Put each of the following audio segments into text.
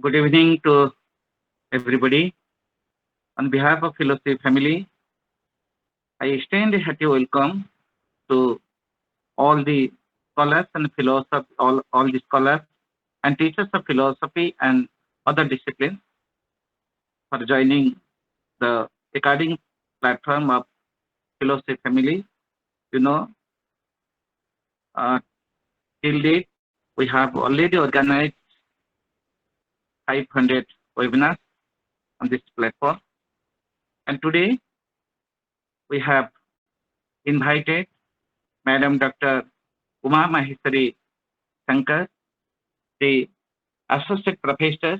Good evening to everybody. On behalf of Philosophy family, I extend a hearty welcome to all the scholars and philosophers, all the scholars and teachers of philosophy and other disciplines for joining the academic platform of Philosophy family. You know, uh, till date, we have already organized 500 webinars on this platform. And today, we have invited Madam Dr. Maheswari Shankar, the Associate Professor,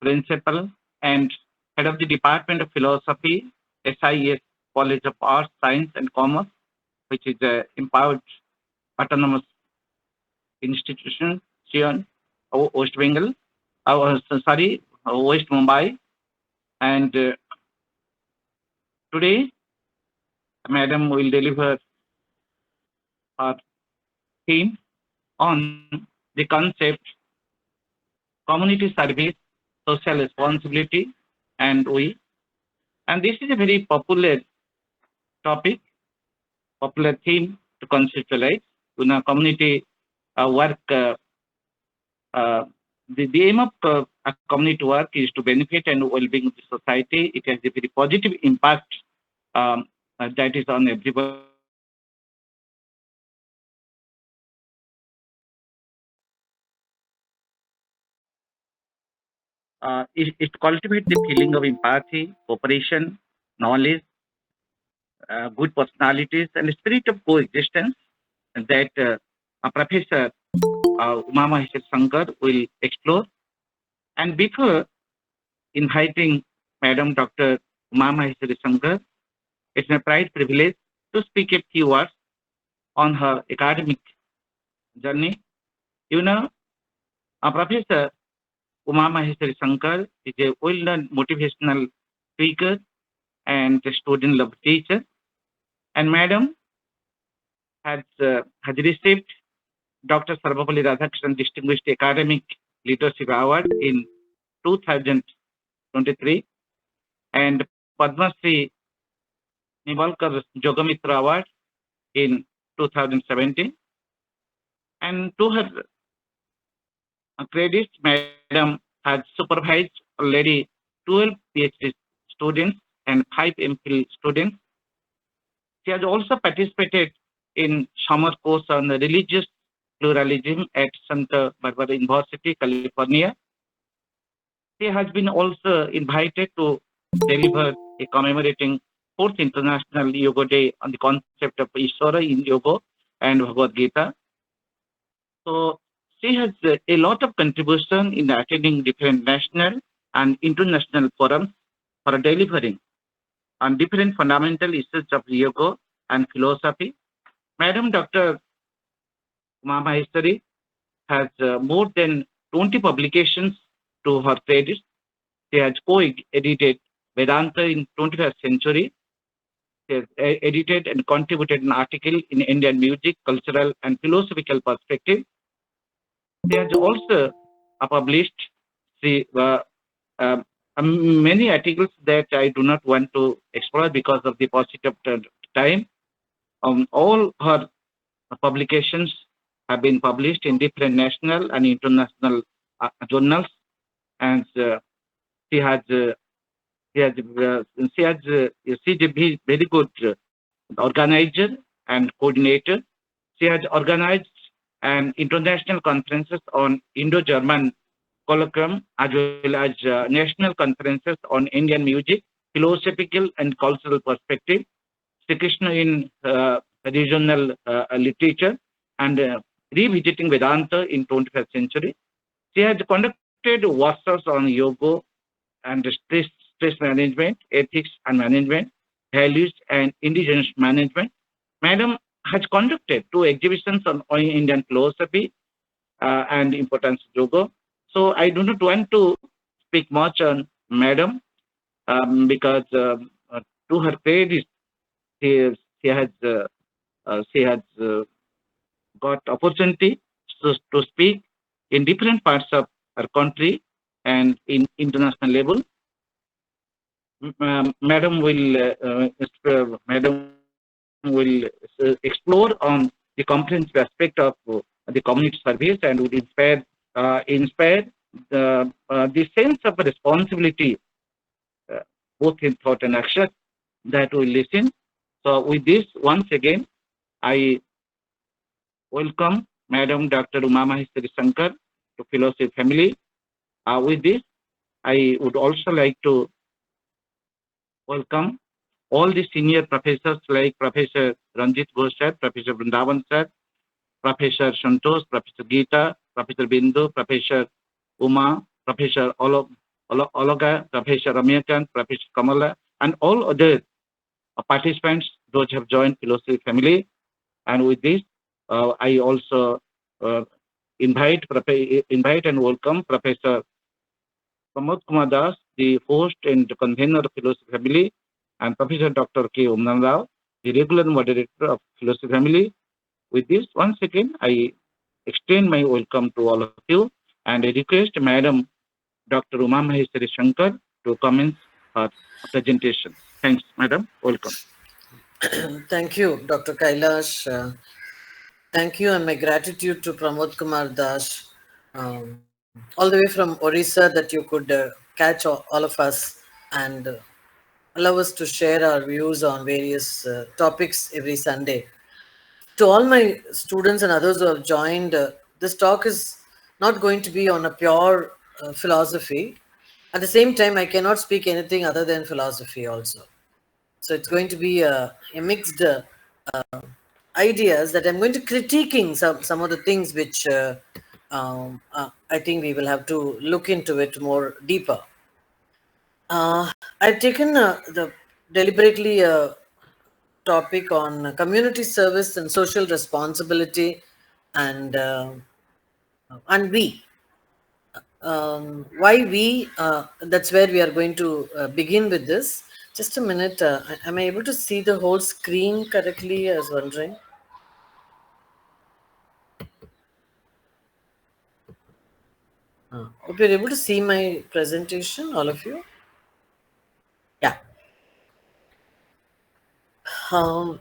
Principal, and Head of the Department of Philosophy, SIS College of Arts, Science and Commerce, which is an empowered autonomous institution, Sion, West Bengal, West Mumbai. And today, Madam will deliver our theme on the concept community service, social responsibility, and we. And this is a very popular topic, popular theme to conceptualize. Community work, the aim of a community work is to benefit and well-being of the society. It has a very positive impact that is on everybody. It cultivates the feeling of empathy, cooperation, knowledge, good personalities, and the spirit of coexistence that Professor Maheswari Shankar will explore. And before inviting Madam Dr. Maheswari Shankar, it's my pride privilege to speak a few words on her academic journey. Professor Maheswari Shankar is a well-known motivational speaker and a student love teacher. And Madam has received Dr. Sarvapalli Radhakrishnan Distinguished Academic Leadership Award in 2023 and Padma Shri Nivalkar Jogamitra Award in 2017. And to her credit, Madam has supervised already 12 PhD students and 5 MPhil students. She has also participated in summer course on religious pluralism at Santa Barbara University, California. She has been also invited to deliver a commemorating 4th International Yoga Day on the concept of Ishvara in Yoga and Bhagavad Gita. So she has a lot of contribution in attending different national and international forums for delivering on different fundamental issues of yoga and philosophy. Madam Dr. Maheswari has more than 20 publications to her credit. She has co-edited Vedanta in 21st century. She has edited and contributed an article in Indian music, cultural and philosophical perspective. She has also published many articles that I do not want to explore because of the paucity of time. All her publications have been published in different national and international journals, and she is a very good organizer and coordinator. She has organized an international conferences on Indo-German colloquium as well as national conferences on Indian music, philosophical and cultural perspective, Sri Krishna in regional literature, and revisiting Vedanta in 21st century. She has conducted workshops on yoga and stress management, ethics and management, values and indigenous management. Madam has conducted 2 exhibitions on Indian philosophy and importance of yoga. So I do not want to speak much on Madam because to her credit, she has got opportunity to speak in different parts of our country and in international level. Madam will explore on the comprehensive aspect of the community service and would inspire the sense of responsibility, uh, both in thought and action, that we listen. So with this, once again, I welcome Madam Dr. Uma Maheswari Shankar to Philosophy Family. With this, I would also like to welcome all the senior professors like Professor Ranjit Ghosh sir, Professor Vrindavan sir, Professor Santosh, Professor Geeta, Professor Bindu, Professor Uma, Professor Ologa, Professor Ramyakant, Professor Kamala, and all other participants, those have joined Philosophy Family. And with this, I also uh, invite and welcome Professor Pramod Kumar Das, the host and convener of Philosophy Family, and Professor Dr. K. Umnandao, the regular moderator of Philosophy Family. With this, once again, I extend my welcome to all of you, and I request Madam Dr. Uma Maheswari Shankar to commence her presentation. Thanks, Madam. Welcome. Thank you, Dr. Kailash. Thank you, and my gratitude to Pramod Kumar Das, all the way from Orissa, that you could catch all of us and allow us to share our views on various topics every Sunday. To all my students and others who have joined, this talk is not going to be on a pure philosophy. At the same time, I cannot speak anything other than philosophy also. So it's going to be a mixed ideas that I'm going to critiquing some of the things which I think we will have to look into it more deeper. I've taken the deliberately topic on community service and social responsibility, and we. Why we? That's where we are going to begin with this. Just a minute. Am I able to see the whole screen correctly? I was wondering. Hope you're able to see my presentation, all of you. Yeah. Um.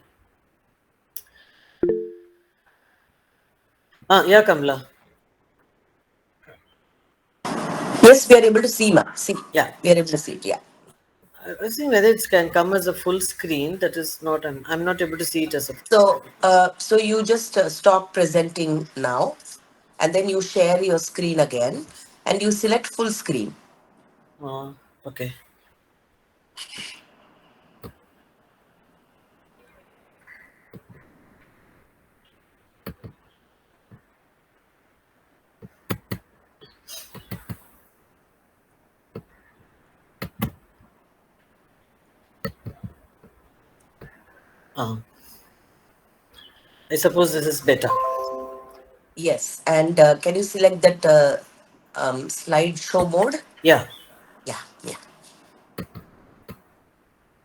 Yeah, Kamla. Yes, we are able to see, ma'am. See, Yeah. we are able to see it. Yeah. I was seeing whether it can come as a full screen. That is not. I'm not able to see it as a full So, screen. so you just stop presenting now, and then you share your screen again, and you select full screen. Okay. Uh, I suppose this is better. Yes, and can you select that slide show mode? Yeah. Yeah, yeah.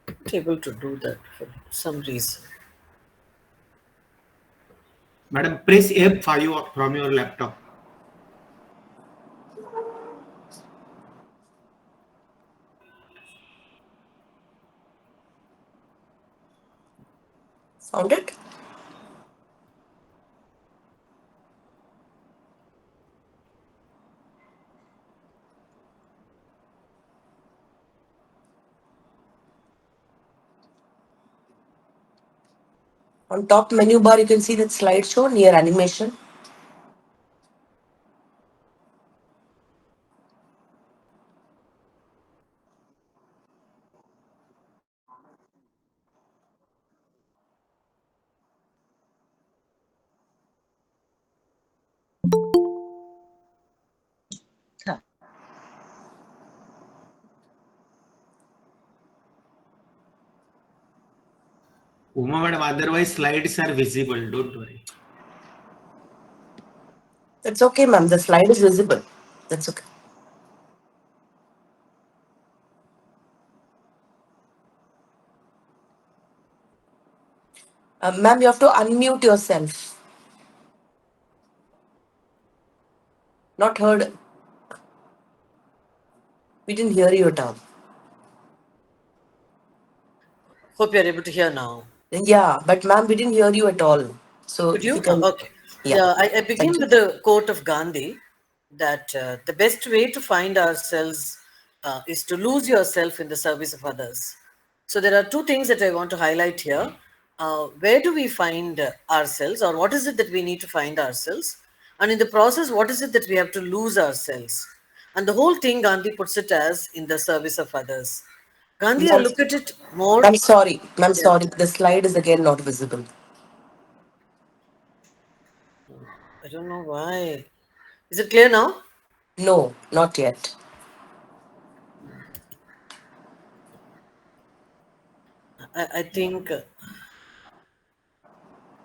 Not able to do that for some reason. Madam, press F5 from your laptop. Found it? On top menu bar, you can see that slideshow near animation. Uma madam, otherwise slides are visible. Don't worry. That's okay, ma'am. The slide is visible. That's okay. Ma'am, you have to unmute yourself. Not heard. We didn't hear you at all. Hope you're able to hear now. Yeah, but ma'am, we didn't hear you at all. So Could if you you? can, Okay. yeah, I thank begin you. with the quote of Gandhi that the best way to find ourselves is to lose yourself in the service of others. So there are two things that I want to highlight here. Where do we find ourselves, or what is it that we need to find ourselves? And in the process, what is it that we have to lose ourselves? And the whole thing, Gandhi puts it as in the service of others. Gandhi, I Ma'am, look at it more. I'm sorry. I'm Yeah, sorry. The slide is again not visible. I don't know why. Is it clear now? No, not yet. I think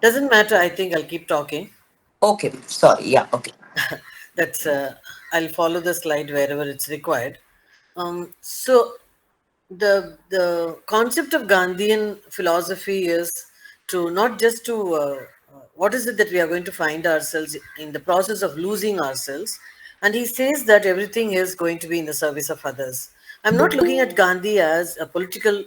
doesn't matter. I think I'll keep talking. Okay, sorry. Yeah, okay. That's I'll follow the slide wherever it's required. So the concept of Gandhian philosophy is to not just to what is it that we are going to find ourselves in the process of losing ourselves, and he says that everything is going to be in the service of others. I'm not looking at Gandhi as a political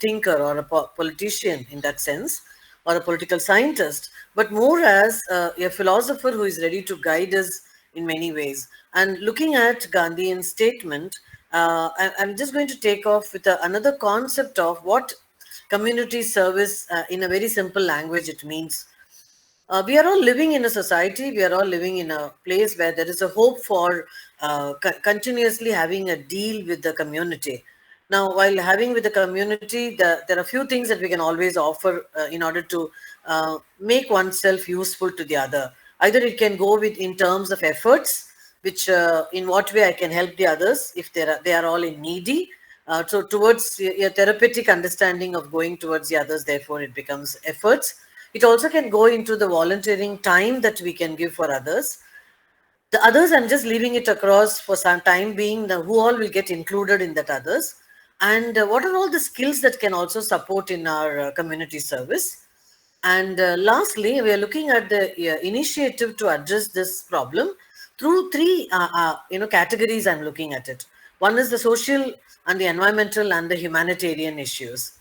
thinker or a politician in that sense, or a political scientist, but more as a philosopher who is ready to guide us in many ways. And looking at Gandhian statement, I'm just going to take off with another concept of what community service in a very simple language it means. We are all living in a society, we are all living in a place where there is a hope for continuously having a deal with the community. Now, while having with the community, there are few things that we can always offer in order to make oneself useful to the other. Either it can go with in terms of efforts, which in what way I can help the others if they are all in needy. So towards a therapeutic understanding of going towards the others, therefore it becomes efforts. It also can go into the volunteering time that we can give for others. The others, I'm just leaving it across for some time being, who all will get included in that others. And what are all the skills that can also support in our community service. And lastly, we are looking at the initiative to address this problem through three categories. I'm looking at it. One is the social and the environmental and the humanitarian issues.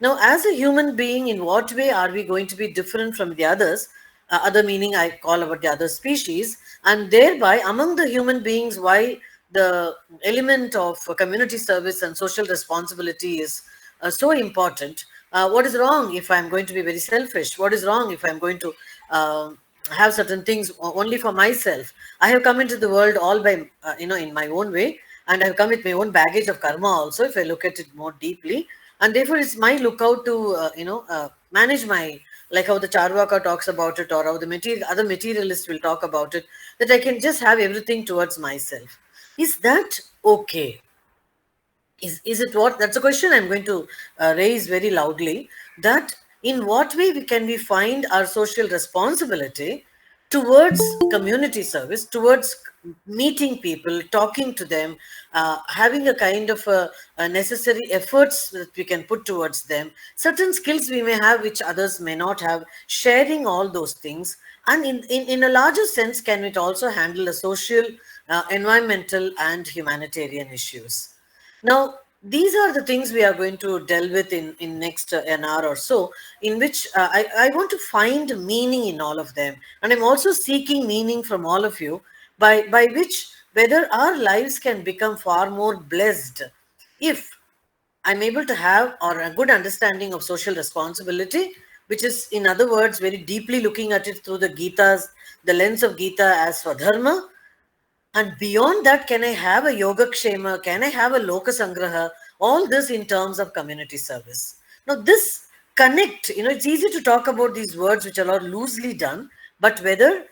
Now, as a human being, in what way are we going to be different from the others? Other meaning I call about the other species, and thereby among the human beings, why the element of community service and social responsibility is so important. What is wrong if I'm going to be very selfish? What is wrong if I'm going to have certain things only for myself? I have come into the world all by, in my own way, and I've come with my own baggage of karma also, if I look at it more deeply. And therefore, it's my lookout to, manage my, like how the Charvaka talks about it, or how the other materialists will talk about it, that I can just have everything towards myself. Is that okay? Is it what? That's a question I'm going to raise very loudly. That in what way can we find our social responsibility towards community service, towards meeting people, talking to them, having a kind of a necessary efforts that we can put towards them, certain skills we may have which others may not have, sharing all those things. And in a larger sense, can it also handle the social, environmental, and humanitarian issues? Now, these are the things we are going to delve with in next an hour or so, in which I want to find meaning in all of them. And I'm also seeking meaning from all of you, by which whether our lives can become far more blessed if I'm able to have or a good understanding of social responsibility, which is, in other words, very deeply looking at it through the lens of Gita as Swadharma. And beyond that, can I have a yoga kshema? Can I have a loka sangraha? All this in terms of community service. Now, this connect, it's easy to talk about these words which are all loosely done, but whether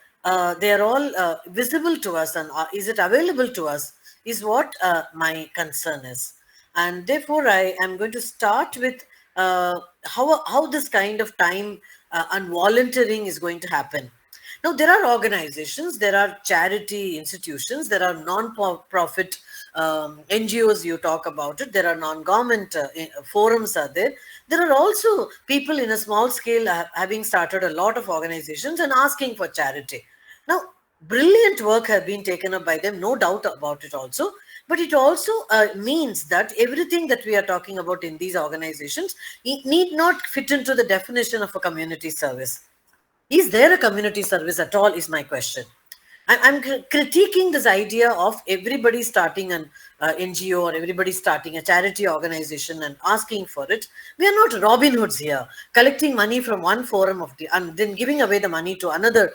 they are all visible to us and is it available to us is what my concern is. And therefore, I am going to start with how this kind of time and volunteering is going to happen. Now, there are organizations, there are charity institutions, there are non-profit NGOs, you talk about it, there are non-government forums are there. There are also people in a small scale having started a lot of organizations and asking for charity. Now, brilliant work has been taken up by them, no doubt about it also. But it also means that everything that we are talking about in these organizations need not fit into the definition of a community service. Is there a community service at all, is my question. I'm critiquing this idea of everybody starting an NGO or everybody starting a charity organization and asking for it. We are not Robin Hoods here, collecting money from one forum of the and then giving away the money to another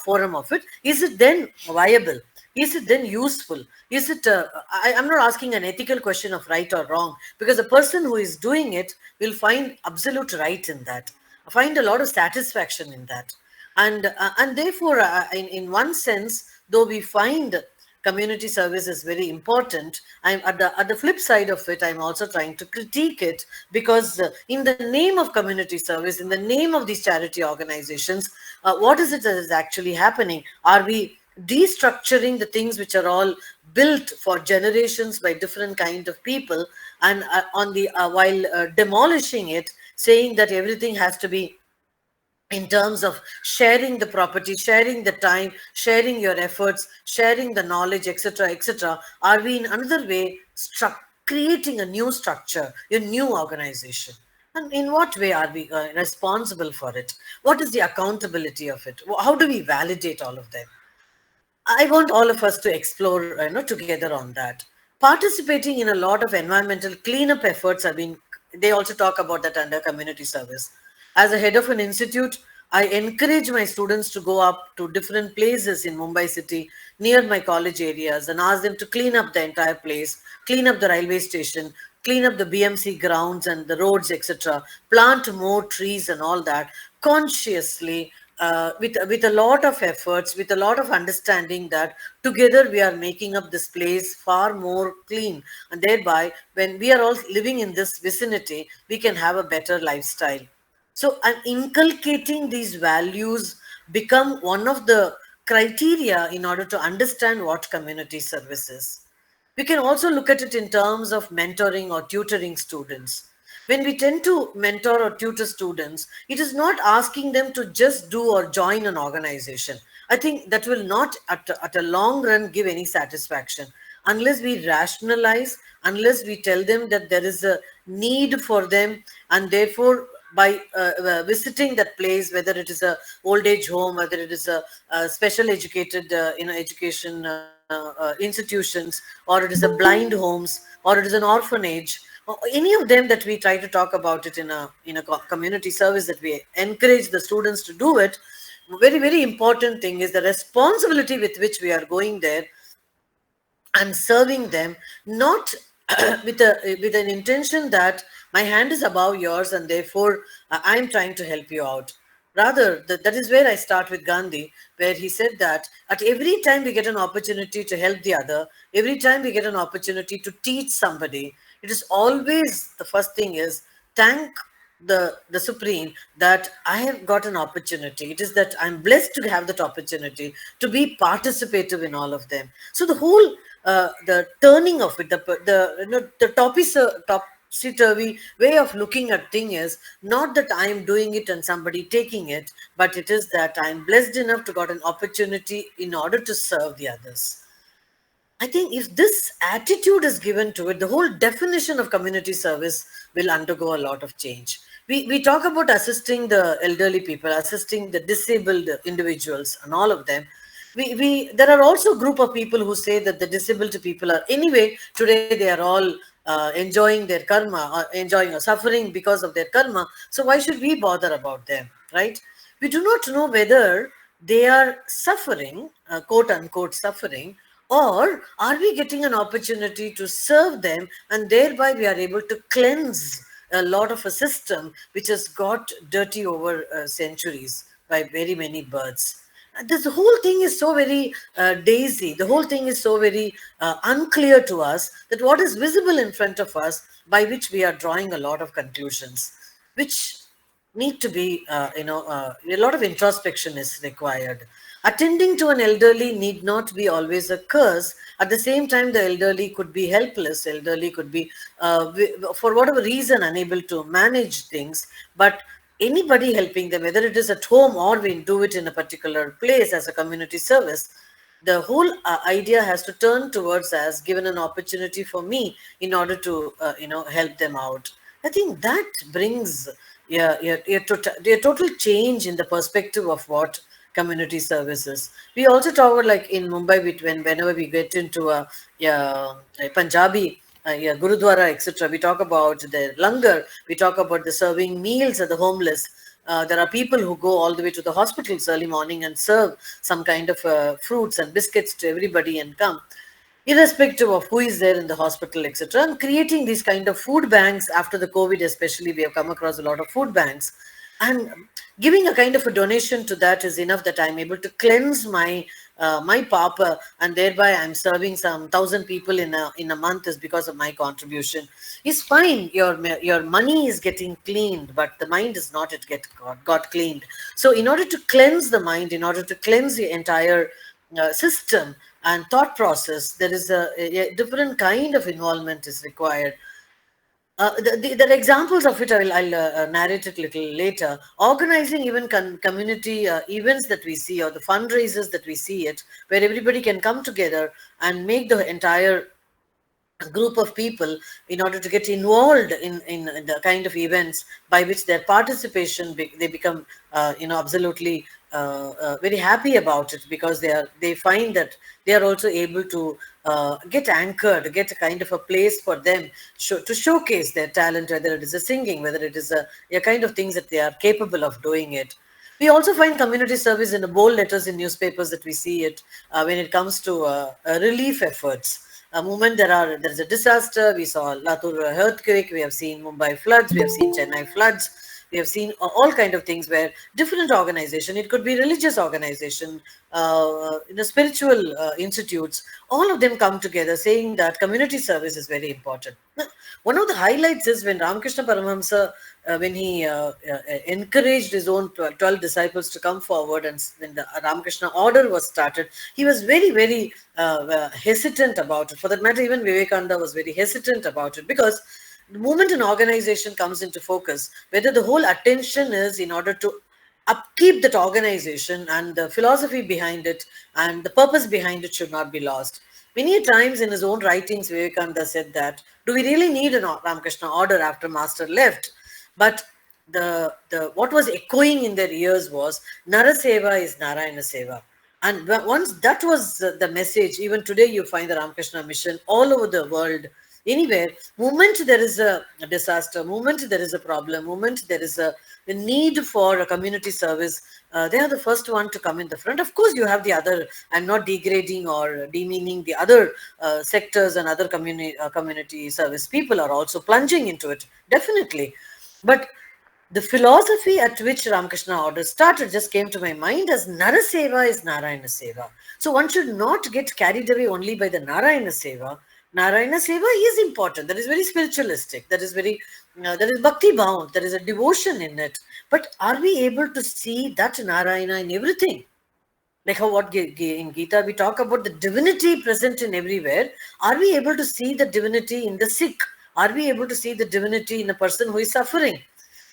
forum of it. Is it then viable? Is it then useful? Is it? I'm not asking an ethical question of right or wrong, because the person who is doing it will find absolute right in that, find a lot of satisfaction in that. And therefore, in one sense, though we find community service is very important, I'm at the flip side of it, I'm also trying to critique it, because in the name of community service, in the name of these charity organizations, what is it that is actually happening? Are we destructuring the things which are all built for generations by different kind of people, and on the while demolishing it, saying that everything has to be in terms of sharing the property, sharing the time, sharing your efforts, sharing the knowledge, etc., etc.? Are we in another way creating a new structure, a new organization? And in what way are we responsible for it? What is the accountability of it? How do we validate all of them? I want all of us to explore, together on that. Participating in a lot of environmental cleanup efforts have been, they also talk about that under community service. As a head of an institute, I encourage my students to go up to different places in Mumbai city near my college areas and ask them to clean up the entire place, clean up the railway station, clean up the BMC grounds and the roads, etc. Plant more trees and all that consciously, with a lot of efforts, with a lot of understanding that together we are making up this place far more clean, and thereby when we are all living in this vicinity, we can have a better lifestyle. So, and inculcating these values become one of the criteria in order to understand what community service is. We can also look at it in terms of mentoring or tutoring students. When we tend to mentor or tutor students, it is not asking them to just do or join an organization. I think that will not, at a long run, give any satisfaction unless we rationalize, unless we tell them that there is a need for them, and therefore by visiting that place, whether it is a old age home, whether it is a special educated education institutions, or it is a blind homes, or it is an orphanage, or any of them that we try to talk about it in a community service, that we encourage the students to do it. Very, very important thing is the responsibility with which we are going there and serving them, not with an intention that my hand is above yours and therefore I'm trying to help you out. Rather, that is where I start with Gandhi, where he said that at every time we get an opportunity to help the other, every time we get an opportunity to teach somebody, it is always, the first thing is thank the Supreme that I have got an opportunity. It is that I'm blessed to have that opportunity to be participative in all of them. So the whole the turning of it, the topsy-turvy way of looking at thing is not that I am doing it and somebody taking it, but it is that I am blessed enough to got an opportunity in order to serve the others. I think if this attitude is given to it, the whole definition of community service will undergo a lot of change. We talk about assisting the elderly people, assisting the disabled individuals and all of them. There are also a group of people who say that the disabled people are, anyway, today they are all enjoying their karma, or enjoying or suffering because of their karma. So why should we bother about them, right? We do not know whether they are suffering, quote unquote suffering, or are we getting an opportunity to serve them, and thereby we are able to cleanse a lot of a system which has got dirty over centuries by very many births. This whole thing is so very daisy. The whole thing is so very unclear to us, that what is visible in front of us, by which we are drawing a lot of conclusions, which need to be, a lot of introspection is required. Attending to an elderly need not be always a curse. At the same time, the elderly could be helpless. Elderly could be, for whatever reason, unable to manage things. But anybody helping them, whether it is at home or we do it in a particular place as a community service, the whole idea has to turn towards as given an opportunity for me in order to help them out. I think that brings a total change in the perspective of what community services. We also talk about, like in Mumbai, whenever we get into a Punjabi Gurudwara, etc., we talk about the langar, we talk about the serving meals at the homeless. There are people who go all the way to the hospitals early morning and serve some kind of fruits and biscuits to everybody and come, irrespective of who is there in the hospital, etc. And creating these kind of food banks after the COVID, especially, we have come across a lot of food banks. And giving a kind of a donation to that is enough that I'm able to cleanse my papa, and thereby I'm serving some 1,000 people in a month is because of my contribution. It's fine. Your money is getting cleaned, but the mind is not it got cleaned. So in order to cleanse the mind, in order to cleanse the entire system and thought process, there is a different kind of involvement is required. The examples of it, I'll narrate it a little later. Organizing even community events that we see, or the fundraisers that we see it, where everybody can come together and make the entire group of people in order to get involved in the kind of events by which their participation they become absolutely very happy about it, because they find that they are also able to get anchored, get a kind of a place for them to showcase their talent, whether it is a singing, whether it is a kind of things that they are capable of doing it. We also find community service in the bold letters in newspapers that we see it when it comes to relief efforts. A moment there is a disaster. We saw Latur earthquake. We have seen Mumbai floods. We have seen Chennai floods. We have seen all kind of things where different organization, it could be religious organization, spiritual institutes, all of them come together saying that community service is very important. Now, one of the highlights is when Ramakrishna Paramahamsa, when he encouraged his own 12 disciples to come forward, and when the Ramakrishna order was started, he was very, very hesitant about it. For that matter, even Vivekananda was very hesitant about it, because the moment an organization comes into focus, whether the whole attention is in order to upkeep that organization, and the philosophy behind it and the purpose behind it should not be lost. Many times in his own writings, Vivekananda said that, do we really need an Ramakrishna order after Master left? But the what was echoing in their ears was, Naraseva is Narayana Seva. And once that was the message, even today you find the Ramakrishna mission all over the world. Anywhere, moment there is a disaster, moment there is a problem, moment there is a need for a community service, they are the first one to come in the front. Of course, you have the other, I'm not degrading or demeaning the other sectors and other community service people are also plunging into it, definitely. But the philosophy at which Ramakrishna order started just came to my mind as Naraseva is Narayana Seva. So one should not get carried away only by the Narayana Seva. Narayana Seva is important. That is very spiritualistic. That is very, that is bhakti bound. There is a devotion in it. But are we able to see that Narayana in everything? Like how what in Gita we talk about the divinity present in everywhere. Are we able to see the divinity in the sick? Are we able to see the divinity in a person who is suffering,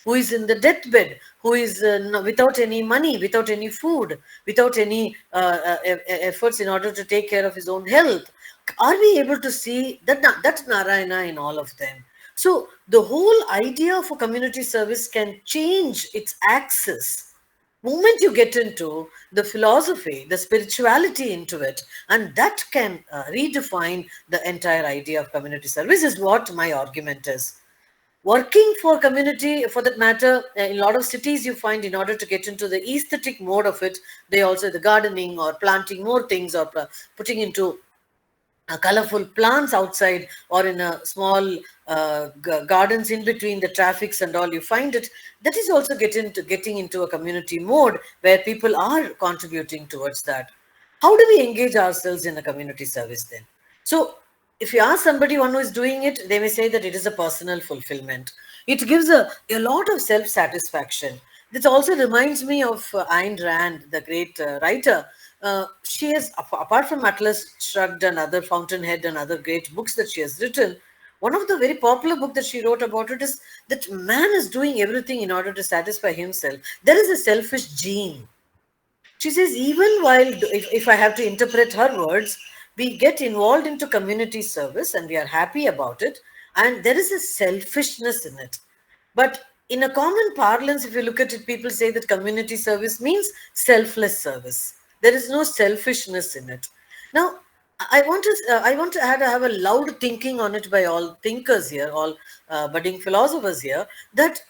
who is in the deathbed, who is without any money, without any food, without any efforts in order to take care of his own health? Are we able to see that Narayana in all of them? So the whole idea of a community service can change its axis moment you get into the philosophy, the spirituality into it, and that can redefine the entire idea of community service, is what my argument is. Working for community, for that matter, in a lot of cities you find, in order to get into the aesthetic mode of it, they also the gardening or planting more things, or putting into colorful plants outside, or in a small gardens in between the traffics and all, you find it. That is also getting into a community mode where people are contributing towards that. How do we engage ourselves in a community service then? So if you ask somebody, one who is doing it, they may say that it is a personal fulfillment. It gives a lot of self-satisfaction. This also reminds me of Ayn Rand, the great writer. She has, apart from Atlas Shrugged and other Fountainhead and other great books that she has written, one of the very popular book that she wrote about it is that man is doing everything in order to satisfy himself. There is a selfish gene. She says, even while, if I have to interpret her words, we get involved into community service and we are happy about it. And there is a selfishness in it. But in a common parlance, if you look at it, people say that community service means selfless service. There is no selfishness in it. Now, I want to have a loud thinking on it by all thinkers here, all budding philosophers here, that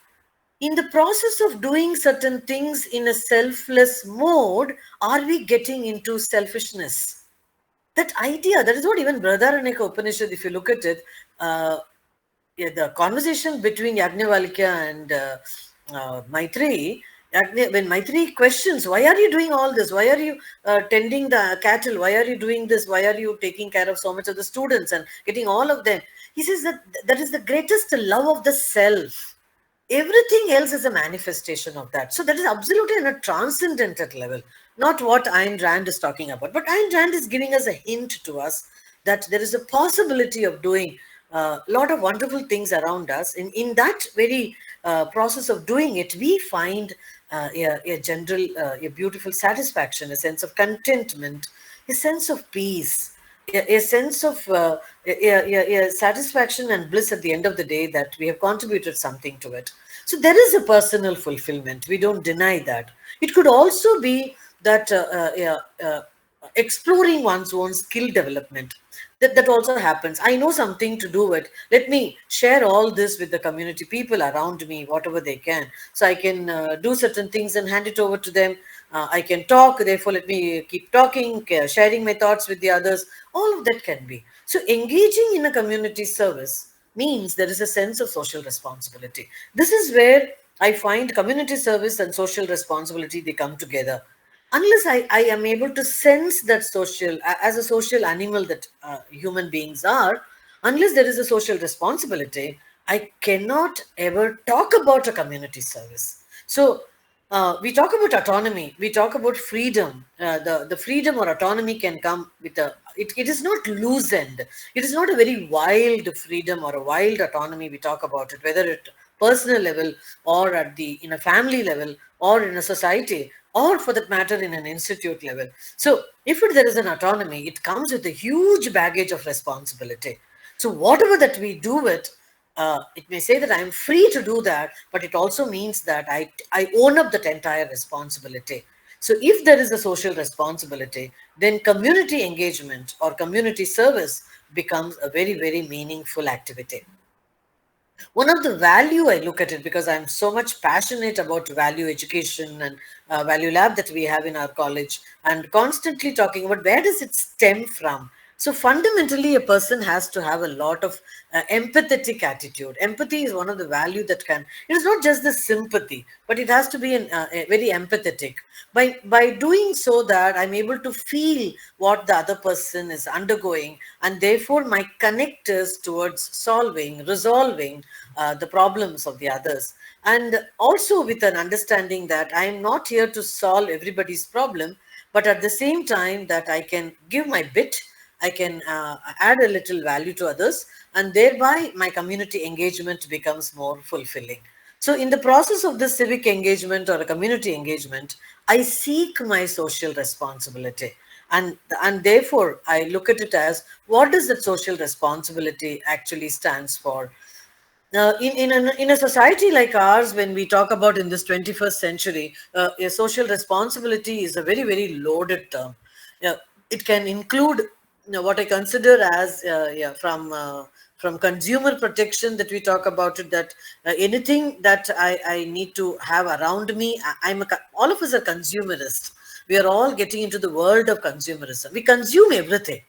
in the process of doing certain things in a selfless mode, are we getting into selfishness? That idea, that is what even Brihadaranyaka Upanishad, if you look at it, yeah, the conversation between Yajnavalkya and Maitreyi, when Maitreyi questions, why are you doing all this? Why are you tending the cattle? Why are you doing this? Why are you taking care of so much of the students and getting all of them? He says that that is the greatest love of the self. Everything else is a manifestation of that. So that is absolutely on a transcendental level, not what Ayn Rand is talking about. But Ayn Rand is giving us a hint to us that there is a possibility of doing a lot of wonderful things around us. In that very process of doing it, we find a general, a beautiful satisfaction, a sense of contentment, a sense of peace, a sense of a satisfaction and bliss at the end of the day that we have contributed something to it. So there is a personal fulfillment. We don't deny that. It could also be that exploring one's own skill development. That also happens. I know something to do it. Let me share all this with the community people around me, whatever they can. So I can do certain things and hand it over to them. I can talk, therefore let me keep talking, sharing my thoughts with the others. All of that can be. So engaging in a community service means there is a sense of social responsibility. This is where I find community service and social responsibility, they come together. Unless I am able to sense that social, as a social animal that human beings are, unless there is a social responsibility, I cannot ever talk about a community service. So we talk about autonomy, we talk about freedom. The freedom or autonomy can come with it is not loosened. It is not a very wild freedom or a wild autonomy we talk about it, whether at personal level or at in a family level or in a society or for that matter in an institute level. So if there is an autonomy, it comes with a huge baggage of responsibility. So whatever that we do it, it may say that I'm free to do that, but it also means that I own up that entire responsibility. So if there is a social responsibility, then community engagement or community service becomes a very, very meaningful activity. One of the value I look at it, because I'm so much passionate about value education and value lab that we have in our college, and constantly talking about where does it stem from. So fundamentally, a person has to have a lot of empathetic attitude. Empathy is one of the value that can, it is not just the sympathy, but it has to be very empathetic. By doing so that I'm able to feel what the other person is undergoing, and therefore my connectors towards solving, resolving the problems of the others. And also with an understanding that I am not here to solve everybody's problem, but at the same time that I can give my bit, I can add a little value to others, and thereby my community engagement becomes more fulfilling. So in the process of this civic engagement or a community engagement, I seek my social responsibility. And therefore, I look at it as, what does that social responsibility actually stands for? In a society like ours, when we talk about in this 21st century, a social responsibility is a very, very loaded term. Yeah, it can include what I consider as from consumer protection that we talk about it, that anything that I need to have around me, all of us are consumerists. We are all getting into the world of consumerism. We consume everything.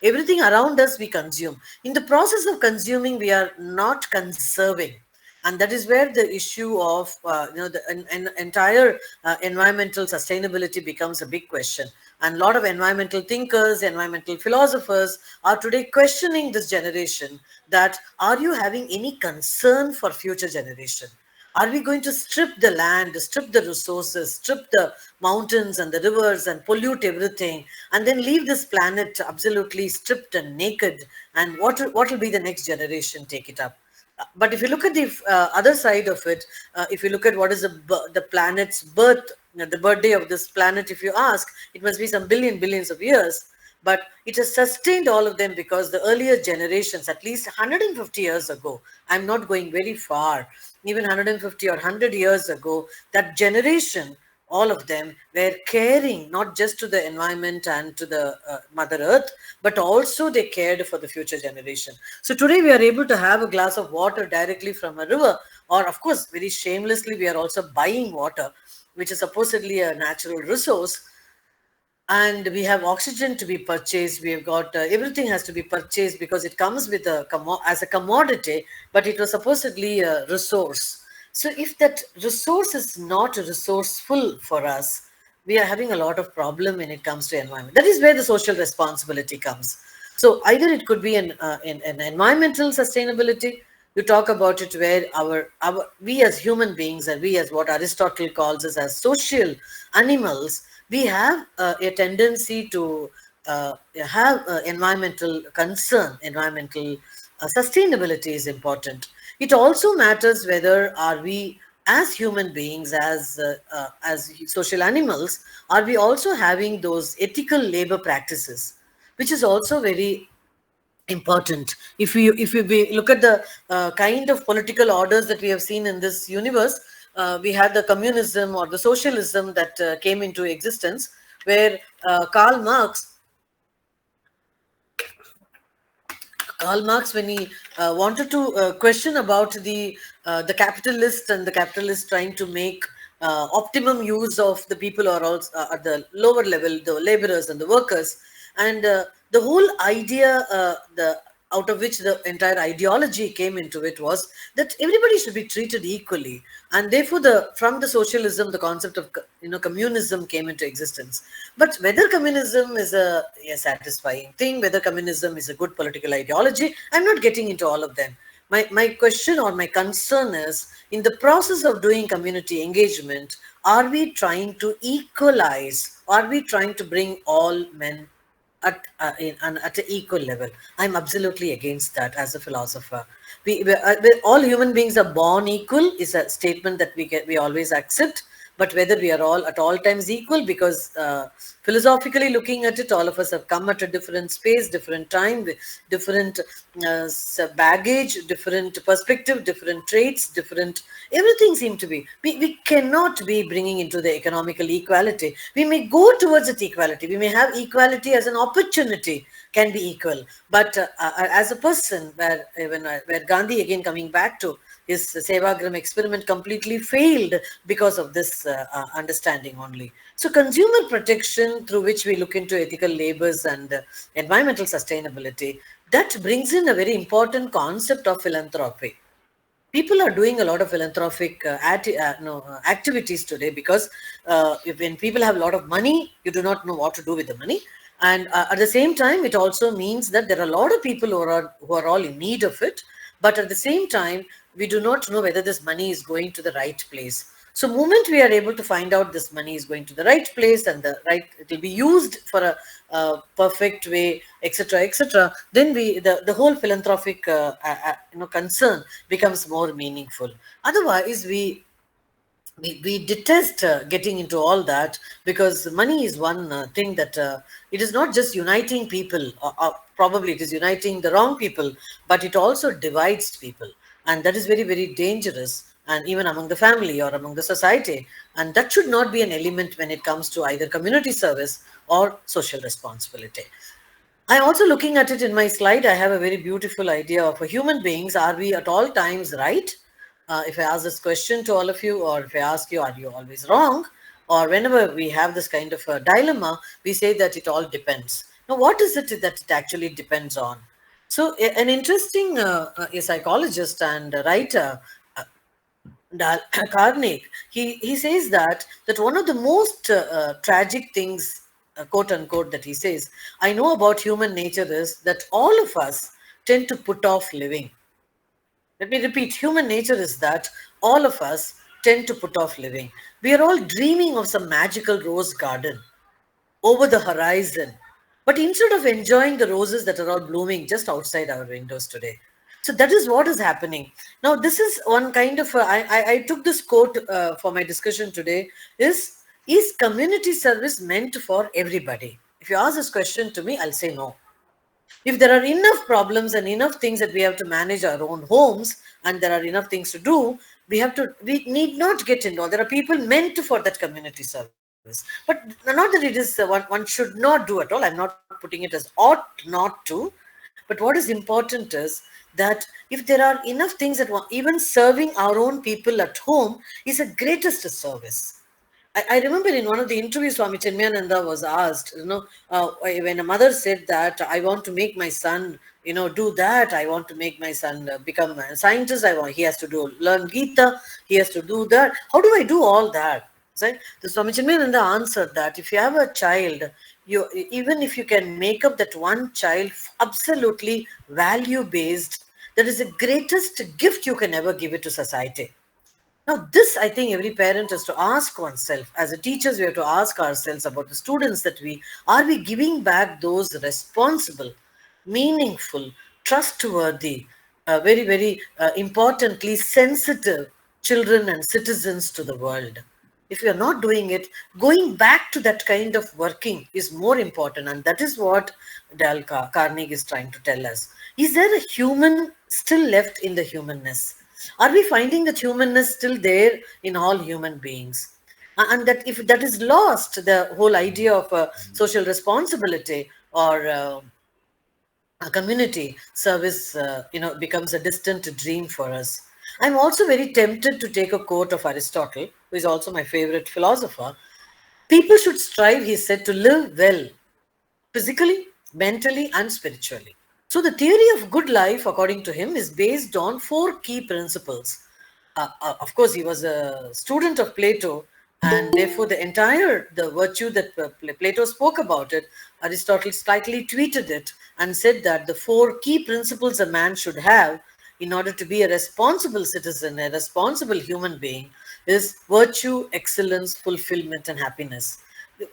Everything around us we consume. In the process of consuming, we are not conserving. And that is where the issue of the entire environmental sustainability becomes a big question. And a lot of environmental thinkers, environmental philosophers are today questioning this generation, that are you having any concern for future generation? Are we going to strip the land, strip the resources, strip the mountains and the rivers and pollute everything, and then leave this planet absolutely stripped and naked? And what will be the next generation take it up? But if you look at the other side of it, if you look at what is the planet's birth, the birthday of this planet, if you ask, it must be some billions of years. But it has sustained all of them because the earlier generations, at least 150 years ago, I'm not going very far, even 150 or 100 years ago, that generation, all of them were caring not just to the environment and to the mother earth, but also they cared for the future generation. So today we are able to have a glass of water directly from a river, or of course very shamelessly we are also buying water, which is supposedly a natural resource. And we have oxygen to be purchased. We have got everything has to be purchased because it comes with a as a commodity, but it was supposedly a resource. So if that resource is not resourceful for us, we are having a lot of problem when it comes to environment. That is where the social responsibility comes. So either it could be an environmental sustainability. You talk about it where our we as human beings, and we as what Aristotle calls us as social animals, we have a tendency to have environmental concern. Environmental sustainability is important. It also matters whether are we as human beings, as social animals, are we also having those ethical labor practices, which is also very important. If we look at the kind of political orders that we have seen in this universe, we had the communism or the socialism that came into existence, where Karl Marx, when he wanted to question about the capitalist and the capitalist trying to make optimum use of the people who are also at the lower level, the laborers and the workers, and the whole idea, the out of which the entire ideology came into it, was that everybody should be treated equally, and therefore the from the socialism the concept of communism came into existence. But whether communism is a satisfying thing, whether communism is a good political ideology, I'm not getting into all of them. My question or my concern is, in the process of doing community engagement, are we trying to equalize, are we trying to bring all men at an equal level? I'm absolutely against that as a philosopher. All human beings are born equal is a statement that we always accept, but whether we are all at all times equal, because philosophically looking at it, all of us have come at a different space, different time, with different baggage, different perspective, different traits, different everything seem to be. We cannot be bringing into the economical equality. We may go towards it equality. We may have equality as an opportunity, can be equal. But as a person, where Gandhi, again coming back to his Sevagram experiment, completely failed because of this understanding only. So consumer protection, through which we look into ethical labors and environmental sustainability, that brings in a very important concept of philanthropy. People are doing a lot of philanthropic activities today, because when people have a lot of money, you do not know what to do with the money. And at the same time, it also means that there are a lot of people who are all in need of it. But at the same time, we do not know whether this money is going to the right place. So moment we are able to find out this money is going to the right place, and it will be used for a perfect way, etc., etc., then the whole philanthropic concern becomes more meaningful. Otherwise, we detest getting into all that, because money is one thing that it is not just uniting people, or probably it is uniting the wrong people, but it also divides people, and that is very, very dangerous, and even among the family or among the society. And that should not be an element when it comes to either community service or social responsibility. I'm also looking at it in my slide. I have a very beautiful idea of human beings. Are we at all times right? If I ask this question to all of you, or if I ask you, are you always wrong? Or whenever we have this kind of a dilemma, we say that it all depends. Now, what is it that it actually depends on? So, an interesting a psychologist and a writer, Dal Carnegie, he says that one of the most tragic things, quote unquote, that he says, I know about human nature is that all of us tend to put off living. Let me repeat, human nature is that all of us tend to put off living. We are all dreaming of some magical rose garden over the horizon. But instead of enjoying the roses that are all blooming just outside our windows today. So that is what is happening. Now, this is one kind of, I took this quote for my discussion today, is community service meant for everybody? If you ask this question to me, I'll say no. If there are enough problems and enough things that we have to manage our own homes, and there are enough things to do, we need not get involved. There are people meant for that community service. But not that it is one should not do at all. I'm not putting it as ought not to. But what is important is that if there are enough things that even serving our own people at home is a greatest service. I remember in one of the interviews, Swami Chinmayananda was asked, when a mother said that, I want to make my son, do that. I want to make my son become a scientist. He has to learn Gita. He has to do that. How do I do all that? Right? The Swami Chinmayananda answered that if you have a child, even if you can make up that one child absolutely value-based, that is the greatest gift you can ever give it to society. Now, this I think every parent has to ask oneself. As a teachers, we have to ask ourselves about the students that are we giving back those responsible, meaningful, trustworthy, very, very importantly, sensitive children and citizens to the world. If we are not doing it, going back to that kind of working is more important. And that is what Dale Carnegie is trying to tell us. Is there a human still left in the humanness? Are we finding that humanness still there in all human beings? And that if that is lost, the whole idea of social responsibility or a community service, becomes a distant dream for us. I'm also very tempted to take a quote of Aristotle, who is also my favorite philosopher. People should strive, he said, to live well, physically, mentally, and spiritually. So the theory of good life, according to him, is based on 4 key principles. Of course, he was a student of Plato, and therefore the virtue that Plato spoke about it, Aristotle slightly tweeted it and said that the 4 key principles a man should have in order to be a responsible citizen, a responsible human being, is virtue, excellence, fulfillment, and happiness.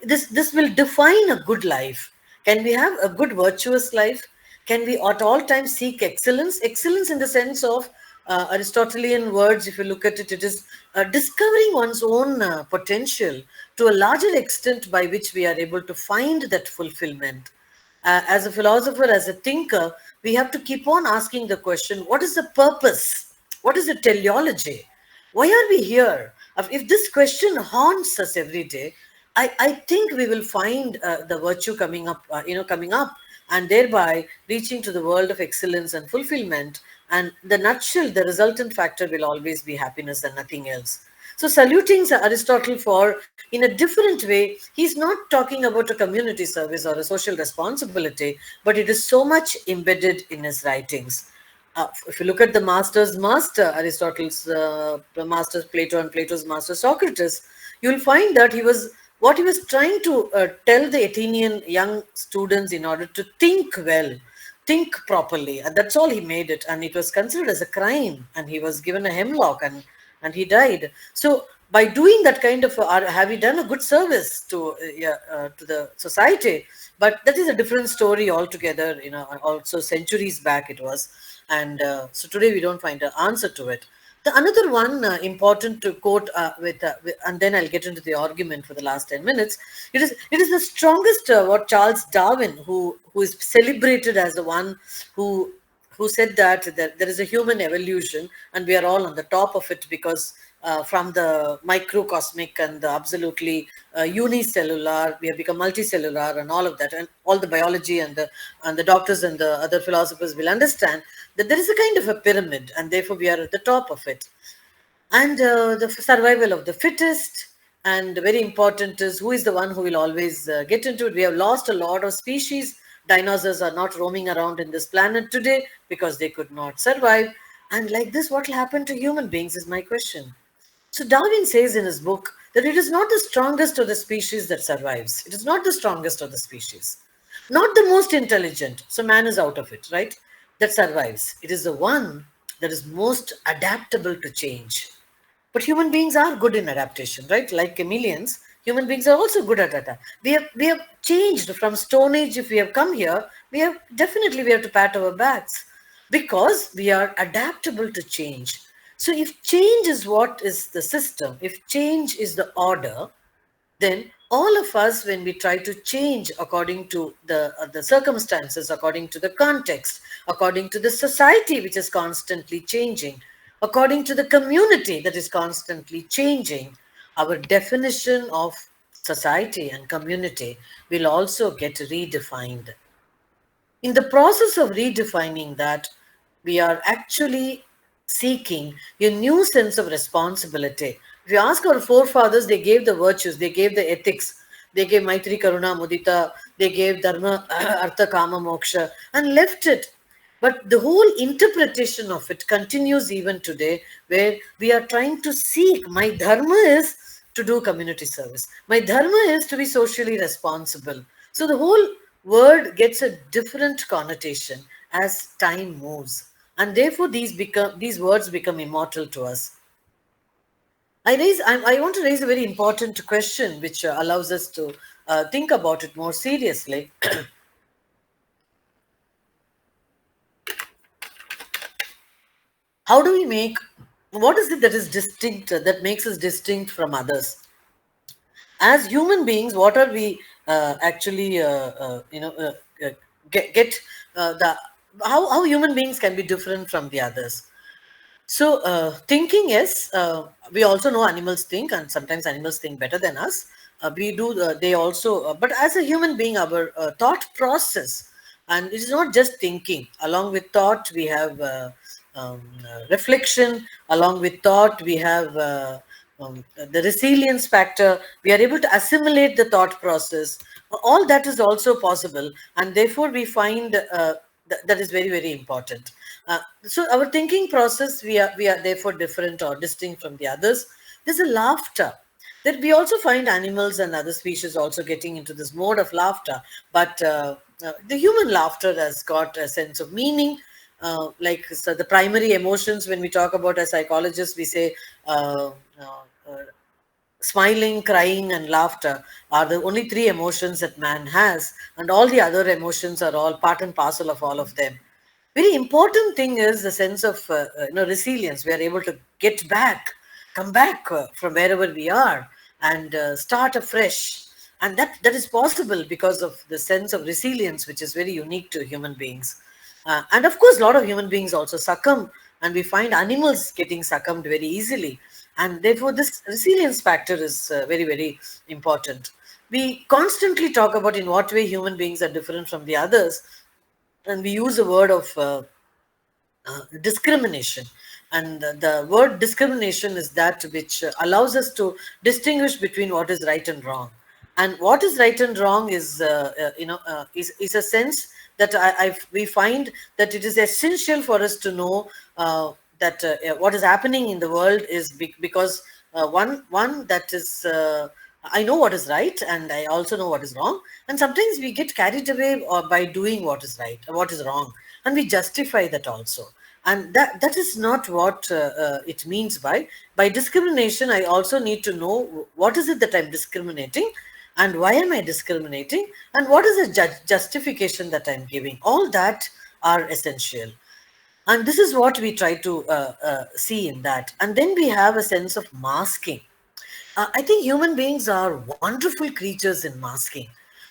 This will define a good life. Can we have a good virtuous life? Can we at all times seek excellence? Excellence in the sense of Aristotelian words, if you look at it, it is discovering one's own potential to a larger extent by which we are able to find that fulfillment. As a philosopher, as a thinker, we have to keep on asking the question, what is the purpose? What is the teleology? Why are we here? If this question haunts us every day, I think we will find the virtue coming up, and thereby reaching to the world of excellence and fulfillment. And the nutshell, the resultant factor will always be happiness and nothing else. So saluting Aristotle for, in a different way, he's not talking about a community service or a social responsibility, but it is so much embedded in his writings. If you look at the master's master, Aristotle's master Plato and Plato's master Socrates, you'll find that what he was trying to tell the Athenian young students in order to think well, think properly, and that's all he made it. And it was considered as a crime, and he was given a hemlock, and he died. So by doing that kind of, have we done a good service to the society? But that is a different story altogether. Also centuries back it was, and so today we don't find an answer to it. The another one important to quote and then I'll get into the argument for the last 10 minutes. It is the strongest what Charles Darwin, who is celebrated as the one who said that there is a human evolution and we are all on the top of it because from the microcosmic and the absolutely unicellular, we have become multicellular and all of that, and all the biology and the doctors and the other philosophers will understand that there is a kind of a pyramid and therefore we are at the top of it. And the survival of the fittest, and very important is who is the one who will always get into it. We have lost a lot of species. Dinosaurs are not roaming around in this planet today because they could not survive. And like this, what will happen to human beings is my question. So Darwin says in his book that it is not the strongest of the species that survives. It is not the strongest of the species. Not the most intelligent. So man is out of it, right? That survives. It is the one that is most adaptable to change. But human beings are good in adaptation, right? Like chameleons, human beings are also good at that. We have changed from Stone Age. If we have come here, we have to pat our backs. because we are adaptable to change. So if change is what is the system, if change is the order, then all of us, when we try to change according to the circumstances, according to the context, according to the society which is constantly changing, according to the community that is constantly changing, our definition of society and community will also get redefined. In the process of redefining that, we are actually seeking a new sense of responsibility. If you ask our forefathers, they gave the virtues, they gave the ethics, they gave Maitri, Karuna, Mudita, they gave Dharma, Artha, Kama, Moksha, and left it. But the whole interpretation of it continues even today, where we are trying to seek, my dharma is to do community service. My dharma is to be socially responsible. So the whole word gets a different connotation as time moves. And therefore these words become immortal to us. I want to raise a very important question which allows us to think about it more seriously. How do we make, what is it that is distinct, that makes us distinct from others? As human beings, what are we actually, get the, how human beings can be different from the others? So, thinking is, we also know animals think, and sometimes animals think better than us. We do, they also, but as a human being, our thought process, and it is not just thinking. Along with thought, we have reflection. Along with thought, we have the resilience factor. We are able to assimilate the thought process. All that is also possible, and therefore we find that is very, very important. So our thinking process, we are therefore different or distinct from the others. There's a laughter that we also find animals and other species also getting into this mode of laughter, but the human laughter has got a sense of meaning. Like, so the primary emotions, when we talk about as psychologists, we say smiling, crying, and laughter are the only three emotions that man has, and all the other emotions are all part and parcel of all of them. Very important thing is the sense of resilience. We are able to get back, come back from wherever we are, and start afresh. And that is possible because of the sense of resilience, which is very unique to human beings. And of course, a lot of human beings also succumb, and we find animals getting succumbed very easily. And therefore, this resilience factor is very, very important. We constantly talk about in what way human beings are different from the others, and we use the word of discrimination. And the word discrimination is that which allows us to distinguish between what is right and wrong. And what is right and wrong is, is a sense that we find that it is essential for us to know that what is happening in the world is because one that is I know what is right, and I also know what is wrong. And sometimes we get carried away by doing what is right, what is wrong, and we justify that also. And that is not what it means by discrimination. I also need to know what is it that I'm discriminating, and why am I discriminating, and what is the justification that I'm giving. All that are essential. And this is what we try to see in that. And then we have a sense of masking. I think human beings are wonderful creatures in masking.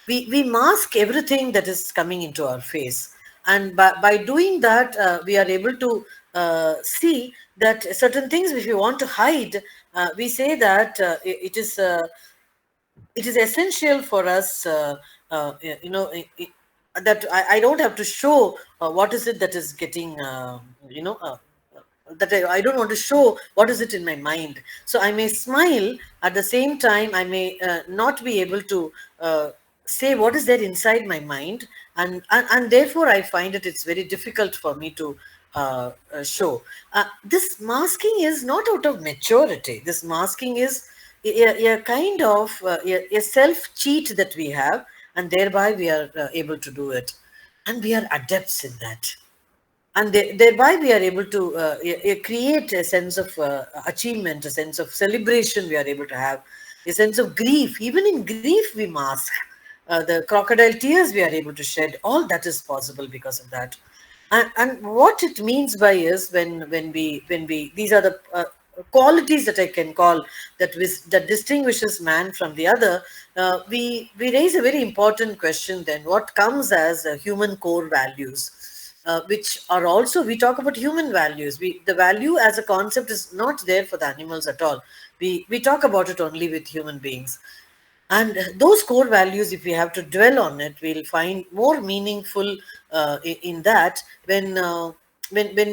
We mask everything that is coming into our face. And by doing that, we are able to see that certain things which we want to hide, we say that it is essential for us, that I don't have to show what is it that is getting, that I don't want to show what is it in my mind. So I may smile, at the same time I may not be able to say what is there inside my mind, and therefore I find it's very difficult for me to show. This masking is not out of maturity. This masking is a kind of a self cheat that we have, and thereby we are able to do it, and we are adepts in that. And thereby we are able to create a sense of achievement, a sense of celebration. We are able to have a sense of grief. Even in grief we mask the crocodile tears we are able to shed. All that is possible because of that. And what it means by is when we these are the qualities that I can call that distinguishes man from the other. We raise a very important question. Then what comes as human core values, which are also, we talk about human values. The value as a concept is not there for the animals at all. We talk about it only with human beings. And those core values, if we have to dwell on it, we'll find more meaningful in that when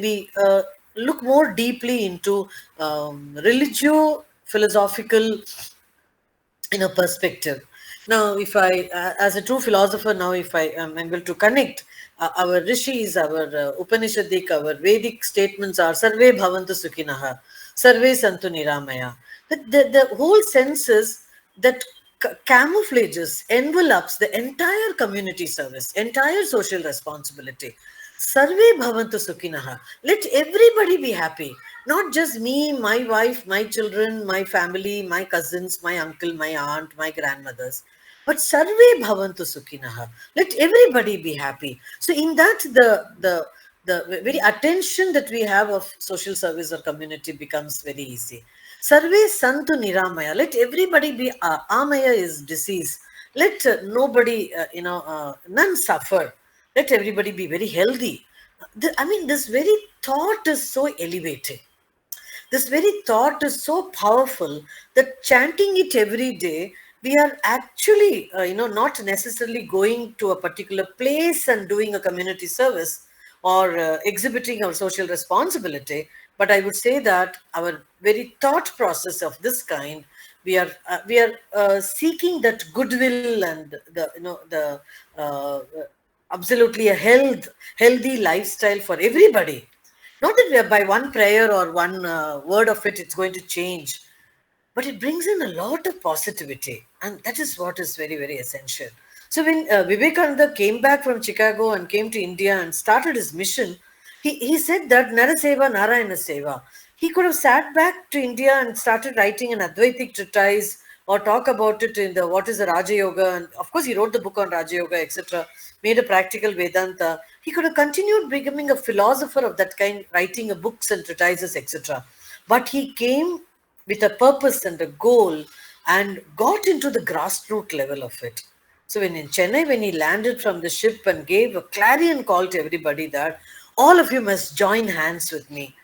we look more deeply into religio philosophical perspective. Now if I as a true philosopher, now if I am able to connect our rishis, our upanishadic, our vedic statements are sarve bhavantu sukhinaha, sarve santu niramaya. The whole sense is that camouflages, envelops the entire community service, entire social responsibility. Sarve bhavantu sukhinaha. Let everybody be happy. Not just me, my wife, my children, my family, my cousins, my uncle, my aunt, my grandmothers. But sarve bhavantu sukhinaha. Let everybody be happy. So in that, the very attention that we have of social service or community becomes very easy. Sarve santu niramaya. Let everybody be amaya is disease. Let nobody, none suffer. Let everybody be very healthy. I mean, this very thought is so elevating. This very thought is so powerful that chanting it every day, we are actually, not necessarily going to a particular place and doing a community service or exhibiting our social responsibility. But I would say that our very thought process of this kind, we are seeking that goodwill and uh, absolutely a healthy lifestyle for everybody. Not that by one prayer or one word of it, it's going to change, but it brings in a lot of positivity. And that is what is very, very essential. So when Vivekananda came back from Chicago and came to India and started his mission, he said that Naraseva, Narayana Seva. He could have sat back to India and started writing an Advaitic treatise or talk about it in the what is the Raja Yoga. And of course, he wrote the book on Raja Yoga, etc., made a practical Vedanta. He could have continued becoming a philosopher of that kind, writing a books and treatises, etc. But he came with a purpose and a goal and got into the grassroots level of it. So when in Chennai, when he landed from the ship and gave a clarion call to everybody that all of you must join hands with me.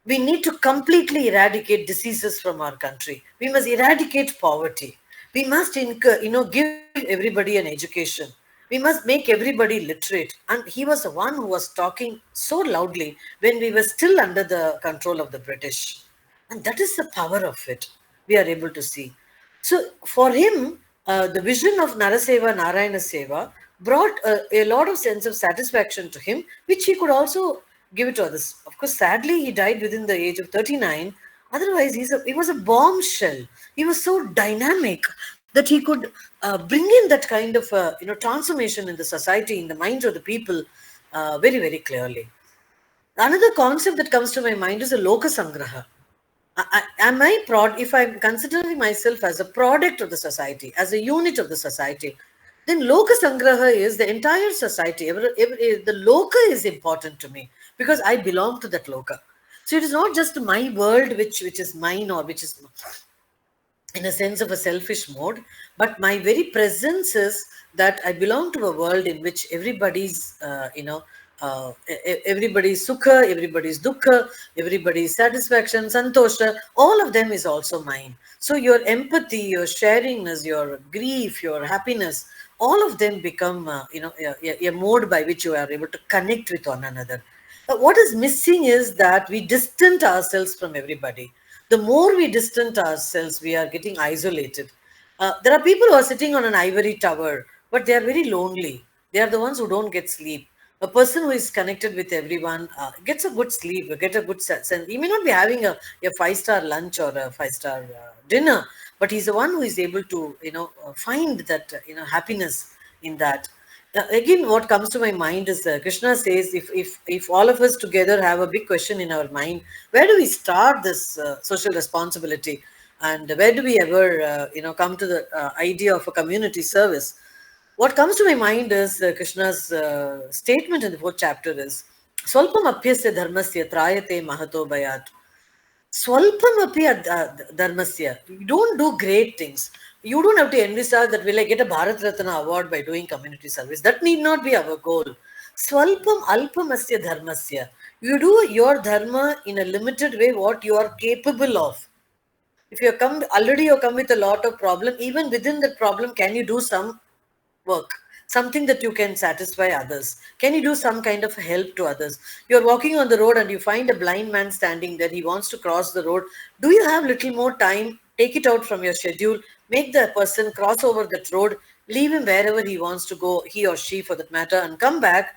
We need to completely eradicate diseases from our country. We must eradicate poverty. We must, give everybody an education. We must make everybody literate. And he was the one who was talking so loudly when we were still under the control of the British. And that is the power of it. We are able to see. So for him, the vision of Naraseva, Narayana Seva brought a lot of sense of satisfaction to him, which he could also give it to others. Of course, sadly, he died within the age of 39. Otherwise, he was a bombshell. He was so dynamic that he could bring in that kind of transformation in the society, in the minds of the people, very, very clearly. Another concept that comes to my mind is a Loka Sangraha. Am I if I'm considering myself as a product of the society, as a unit of the society, then Loka Sangraha is the entire society. The Loka is important to me because I belong to that Loka. So it is not just my world which is mine or which is in a sense of a selfish mode, but my very presence is that I belong to a world in which everybody's, everybody's sukha, everybody's dukkha, everybody's satisfaction, santosha, all of them is also mine. So your empathy, your sharingness, your grief, your happiness, all of them become, a mode by which you are able to connect with one another. What is missing is that we distance ourselves from everybody. The more we distance ourselves, we are getting isolated. There are people who are sitting on an ivory tower, but they are very lonely. They are the ones who don't get sleep. A person who is connected with everyone gets a good sleep, get a good sense. And he may not be having a five-star lunch or a five-star dinner, but he's the one who is able to, find that, happiness in that. Again, what comes to my mind is Krishna says, if all of us together have a big question in our mind, where do we start this social responsibility, and where do we ever, come to the idea of a community service? What comes to my mind is Krishna's statement in the fourth chapter is, Swalpam apyasya dharmasya trayate mahato bhayat. Swalpam api dharmasya. You don't do great things. You don't have to envisage that will I get a Bharat Ratna award by doing community service. That need not be our goal. Swalpam alpamasya dharmasya. You do your dharma in a limited way, what you are capable of. If you come already, you come with a lot of problem. Even within that problem, can you do some work, something that you can satisfy others? Can you do some kind of help to others? You're walking on the road and you find a blind man standing there. He wants to cross the road. Do you have little more time? Take it out from your schedule. Make the person cross over that road. Leave him wherever he wants to go, he or she for that matter, and come back.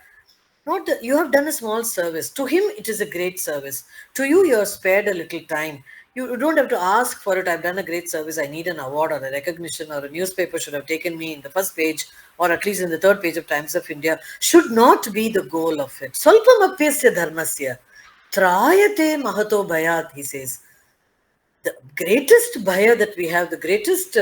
Not you have done a small service. To him, it is a great service. To you, you have spared a little time. You don't have to ask for it. I've done a great service. I need an award or a recognition, or a newspaper should have taken me in the first page or at least in the third page of Times of India. Should not be the goal of it. Swalpam apyasya dharmasya trayate mahato bhayat, he says. The greatest bhaya that we have, the greatest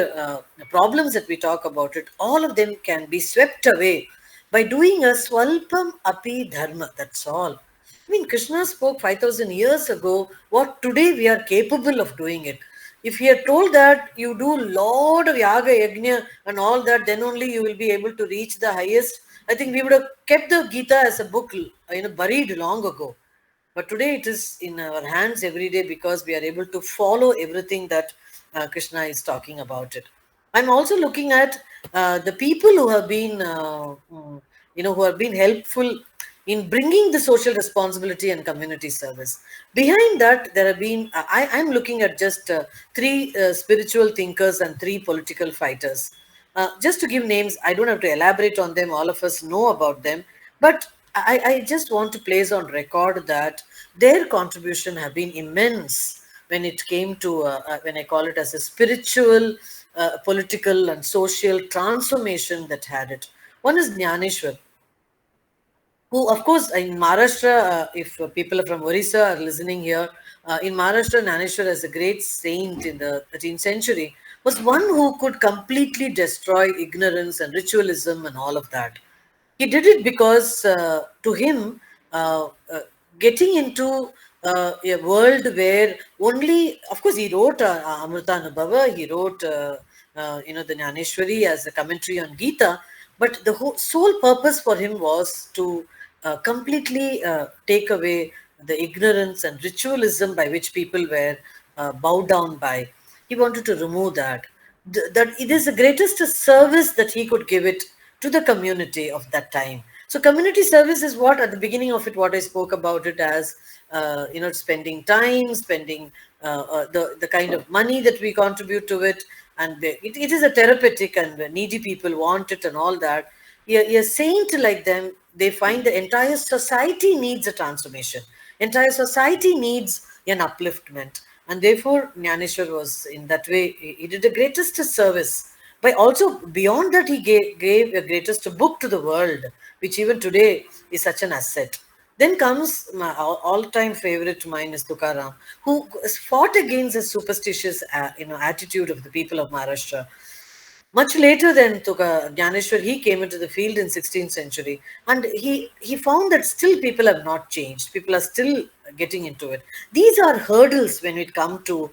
problems that we talk about it, all of them can be swept away by doing a swalpam api dharma. That's all. I mean, Krishna spoke 5,000 years ago. What today we are capable of doing it. If he had told that you do lot of yaga, yajna and all that, then only you will be able to reach the highest. I think we would have kept the Gita as a book, buried long ago. But today it is in our hands every day because we are able to follow everything that Krishna is talking about it. I'm also looking at the people who have been, who have been helpful in bringing the social responsibility and community service. Behind that, there have been, I'm looking at just three spiritual thinkers and three political fighters. Just to give names, I don't have to elaborate on them. All of us know about them. But I just want to place on record that their contribution have been immense when it came to, when I call it as a spiritual, political and social transformation that had it. One is Jnaneshwar, who, of course, in Maharashtra, if people from Orissa are listening here, in Maharashtra, Jnaneshwar, as a great saint in the 13th century, was one who could completely destroy ignorance and ritualism and all of that. He did it because to him, getting into a world where only, of course, he wrote Amritanubhava, he wrote, the Jnaneshwari as a commentary on Gita, but the whole sole purpose for him was to completely take away the ignorance and ritualism by which people were bowed down by. He wanted to remove that. That it is the greatest service that he could give it to the community of that time. So community service is what at the beginning of it, what I spoke about it as, spending time, spending the kind of money that we contribute to it. And it is a therapeutic and needy people want it and all that. A saint like them, they find the entire society needs a transformation. Entire society needs an upliftment. And therefore, Jnaneshwar was in that way, he did the greatest service. But also, beyond that, he gave a greatest book to the world, which even today is such an asset. Then comes my all-time favorite mine is Tukaram, who fought against the superstitious, attitude of the people of Maharashtra. Much later than Jnaneshwar, he came into the field in 16th century, and he found that still people have not changed. People are still getting into it. These are hurdles when it comes to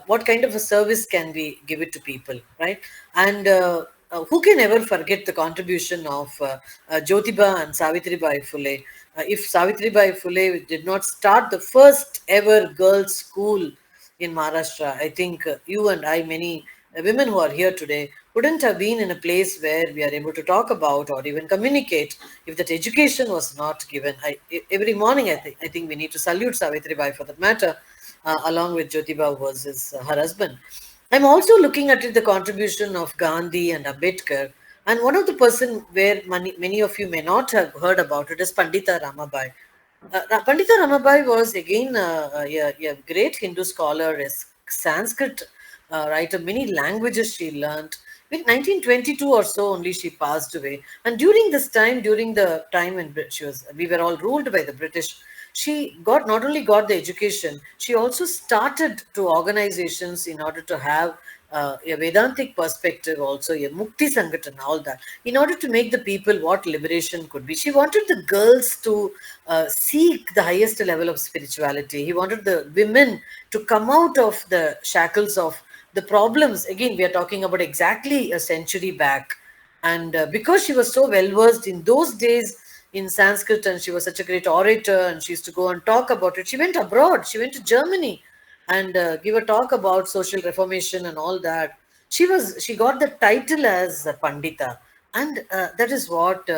what kind of a service can we give it to people, right? And who can ever forget the contribution of Jyotiba and Savitribai Phule? If Savitribai Phule did not start the first ever girls' school in Maharashtra, I think you and I, many women who are here today, wouldn't have been in a place where we are able to talk about or even communicate if that education was not given. Every morning, I think we need to salute Savitribai for that matter, along with Jyotiba, who was her husband. I'm also looking at it, the contribution of Gandhi and Ambedkar. And one of the person where many of you may not have heard about it is Pandita Ramabai. Pandita Ramabai was again a great Hindu scholar, a Sanskrit writer. Many languages she learned. In 1922 or so only she passed away. And during this time, during the time when we were all ruled by the British, she not only got the education, she also started to organizations in order to have a Vedantic perspective also, a Mukti Sangatana, all that, in order to make the people what liberation could be. She wanted the girls to seek the highest level of spirituality. He wanted the women to come out of the shackles of the problems. Again, we are talking about exactly a century back. And because she was so well versed in those days in Sanskrit, and she was such a great orator, and she used to go and talk about it, she went abroad, she went to Germany and give a talk about social reformation and all that. She got the title as a Pandita, and that is what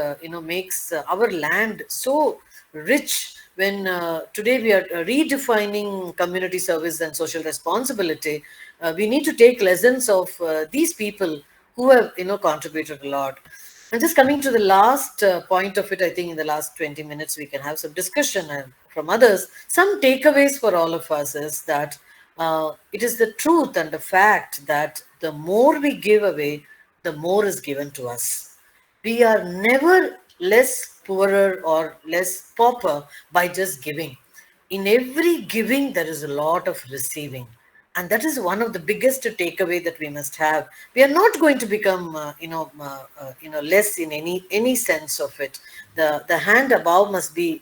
makes our land so rich. When today we are redefining community service and social responsibility, we need to take lessons of these people who have contributed a lot. And just coming to the last point of it, I think in the last 20 minutes we can have some discussion from others. Some takeaways for all of us is that it is the truth and the fact that the more we give away, the more is given to us. We are never less poorer or less pauper by just giving. In every giving, there is a lot of receiving. And that is one of the biggest takeaway that we must have. We are not going to become, less in any sense of it. The hand above must be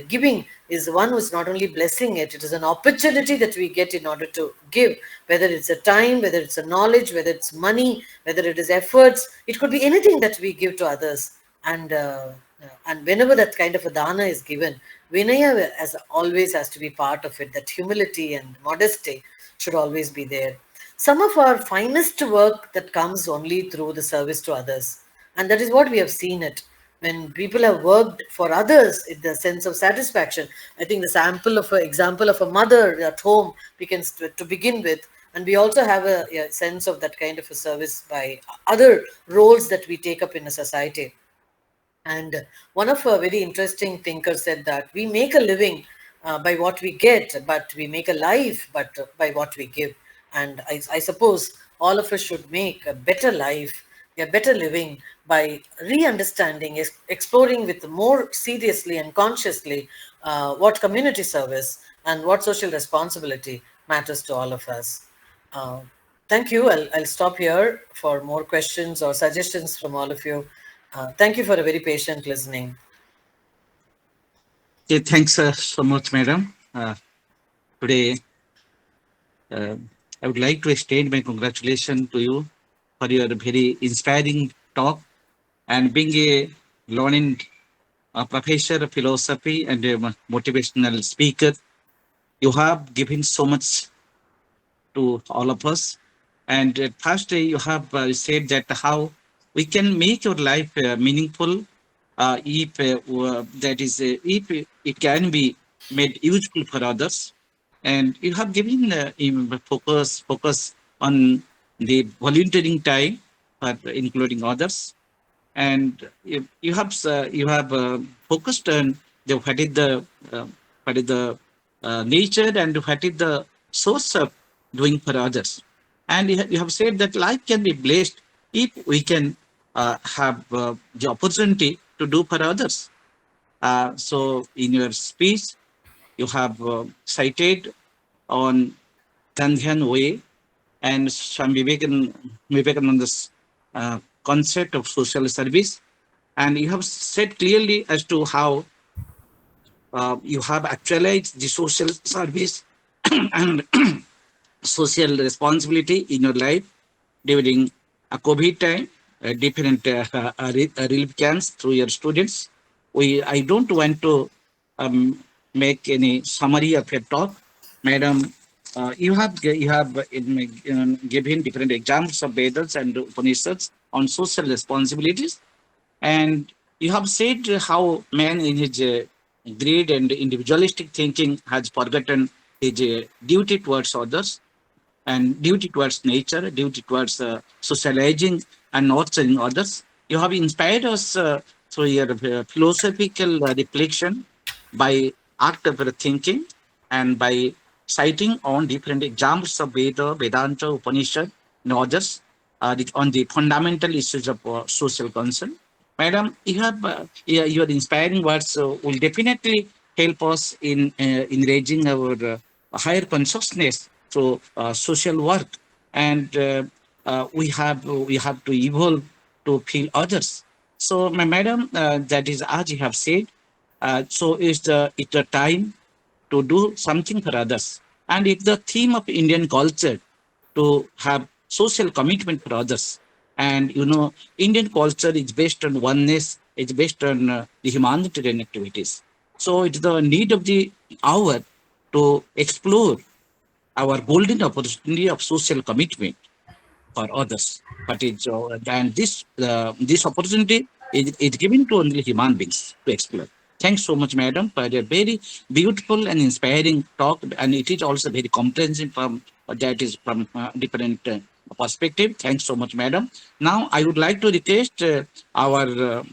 giving is the one who is not only blessing it, it is an opportunity that we get in order to give, whether it's a time, whether it's a knowledge, whether it's money, whether it is efforts, it could be anything that we give to others. And whenever that kind of a dana is given, vinaya as always has to be part of it. That humility and modesty should always be there. Some of our finest work that comes only through the service to others, and that is what we have seen it when people have worked for others in the sense of satisfaction. I think the example of a mother at home we can to begin with, and we also have a sense of that kind of a service by other roles that we take up in a society. And one of a very interesting thinkers said that we make a living by what we get, but we make a life but by what we give. And I suppose all of us should make a better life, a better living by re-understanding, exploring with more seriously and consciously what community service and what social responsibility matters to all of us. Uh, Thank you. I'll stop here for more questions or suggestions from all of you. Thank you for a very patient listening. Okay, thanks so much, madam. Today, uh, I would like to extend my congratulations to you for your very inspiring talk and being a learned professor of philosophy and a motivational speaker. You have given so much to all of us. And first, you have said that how we can make your life meaningful if that is if it can be made useful for others. And you have given focus on the volunteering time for including others, and you have focused on the uh, what is the nature and what is the source of doing for others, and you have said that life can be blessed if we can have the opportunity to do for others. So in your speech you have cited on Gandhian way and Swami Vivekananda's concept of social service. And you have said clearly as to how you have actualized the social service and social responsibility in your life during a COVID time, different relief camps through your students. I don't want to make any summary of your talk, madam. You have given different examples of Vedas and Upanishads on social responsibilities, and you have said how man in his greed and individualistic thinking has forgotten his duty towards others and duty towards nature, duty towards socializing and nurturing others. You have inspired us through your philosophical reflection by act of thinking and by citing on different examples of Vedanta, Upanishad, and others on the fundamental issues of social concern. Madam, your inspiring words will definitely help us in raising our higher consciousness through social work. and we have to evolve to feel others. So, my madam, that is as you have said. So it's the time to do something for others, and it's the theme of Indian culture to have social commitment for others. And Indian culture is based on oneness. It's based on the humanitarian activities. So it's the need of the hour to explore our golden opportunity of social commitment for others. But this opportunity is given to only human beings to explore. Thanks so much, madam, for a very beautiful and inspiring talk, and it is also very comprehensive from that is from different perspective. Thanks so much, madam. Now, I would like to request our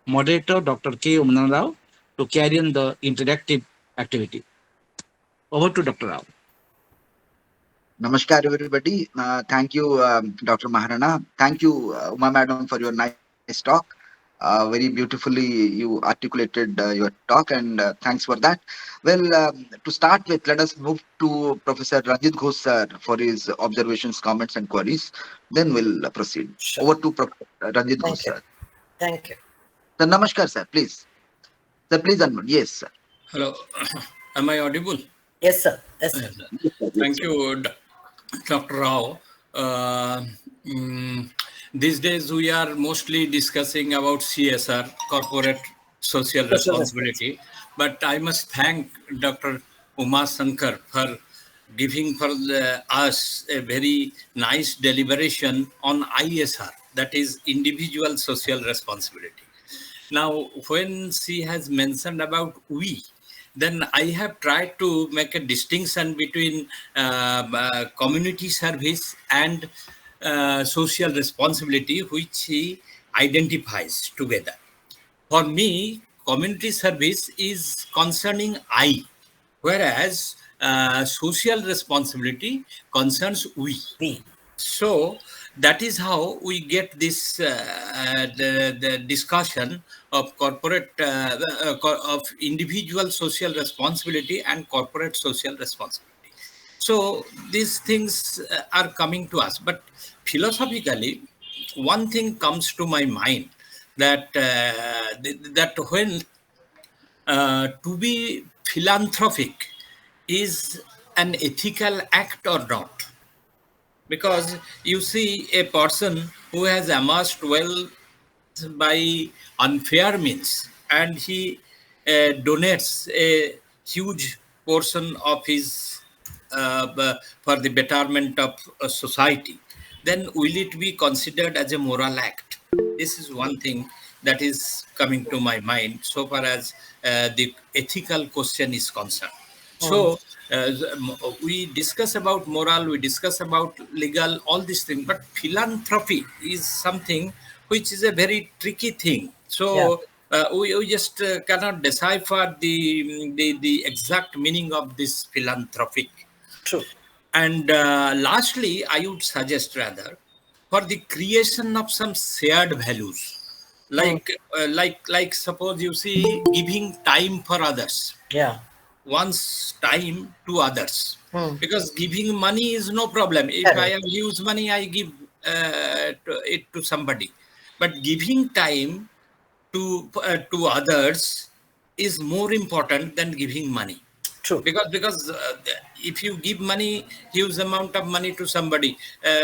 moderator, Dr. K. Umna Rao, to carry on the interactive activity. Over to Dr. Rao. Namaskar, everybody. Thank you, Dr. Maharana. Thank you, Uma Madam, for your nice talk. Very beautifully you articulated your talk, and thanks for that. Well, to start with, let us move to Professor Ranjit Ghosh sir for his observations, comments, and queries. Then we'll proceed. Sure. Over to Professor Ranjit Ghosh Thank you. sir. Thank you. Sir, Namaskar, sir. Please. Sir, please unmute. Yes, sir. Hello, am I audible? Yes, sir. Yes, sir. Yes, sir. Thank you, Dr. Rao. Uh, mm, these days we are mostly discussing about CSR, corporate social responsibility, but I must thank Dr. Uma Shankar for giving us a very nice deliberation on ISR, that is individual social responsibility. Now, when she has mentioned about we, then I have tried to make a distinction between community service and social responsibility, which he identifies together. For me, community service is concerning I, whereas social responsibility concerns we. So that is how we get this the discussion of corporate of individual social responsibility and corporate social responsibility. So these things are coming to us, but philosophically, one thing comes to my mind that that when to be philanthropic is an ethical act or not, because you see a person who has amassed wealth by unfair means and he donates a huge portion of his for the betterment of society, then will it be considered as a moral act? This is one thing that is coming to my mind so far as the ethical question is concerned. So we discuss about moral, we discuss about legal, all these things, but philanthropy is something which is a very tricky thing. So we just cannot decipher the exact meaning of this philanthropic. True. And lastly, I would suggest rather for the creation of some shared values, like suppose you see giving time for others. Yeah. One's time to others, because giving money is no problem. If I have huge money, I give it to somebody, but giving time to others is more important than giving money. True. Because if you give money, huge amount of money to somebody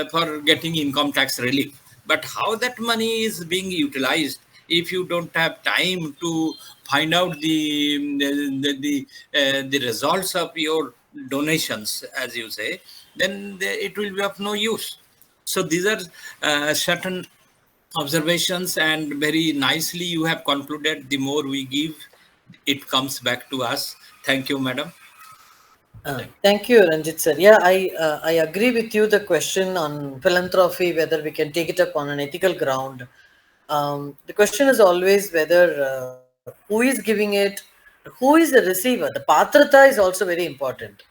for getting income tax relief, but how that money is being utilized, if you don't have time to find out the results of your donations, as you say, then it will be of no use. So these are certain observations, and very nicely you have concluded, the more we give, it comes back to us. Thank you, madam. Thank you, Ranjit sir. Yeah, I agree with you. The question on philanthropy, whether we can take it up on an ethical ground. The question is always whether who is giving it, who is the receiver. The patrata is also very important.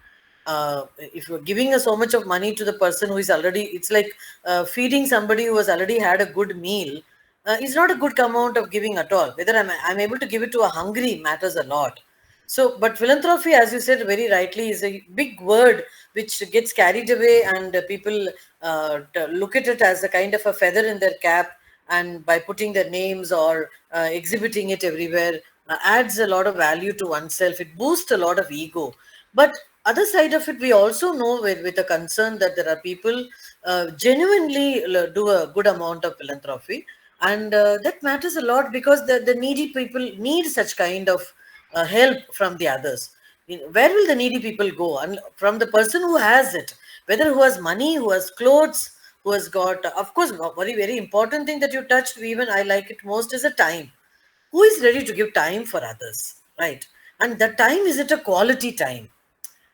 If you're giving so much of money to the person who is already, it's like feeding somebody who has already had a good meal. It's not a good amount of giving at all. Whether I'm able to give it to a hungry matters a lot. So, but philanthropy, as you said very rightly, is a big word which gets carried away, and people look at it as a kind of a feather in their cap, and by putting their names or exhibiting it everywhere, adds a lot of value to oneself. It boosts a lot of ego. But other side of it, we also know with a concern that there are people genuinely do a good amount of philanthropy, and that matters a lot because the needy people need such kind of help from the others. Where will the needy people go? And from the person who has it, whether who has money, who has clothes, who has got, of course, a very, very important thing that you touched, even I like it most, is a time. Who is ready to give time for others, right? And that time, is it a quality time?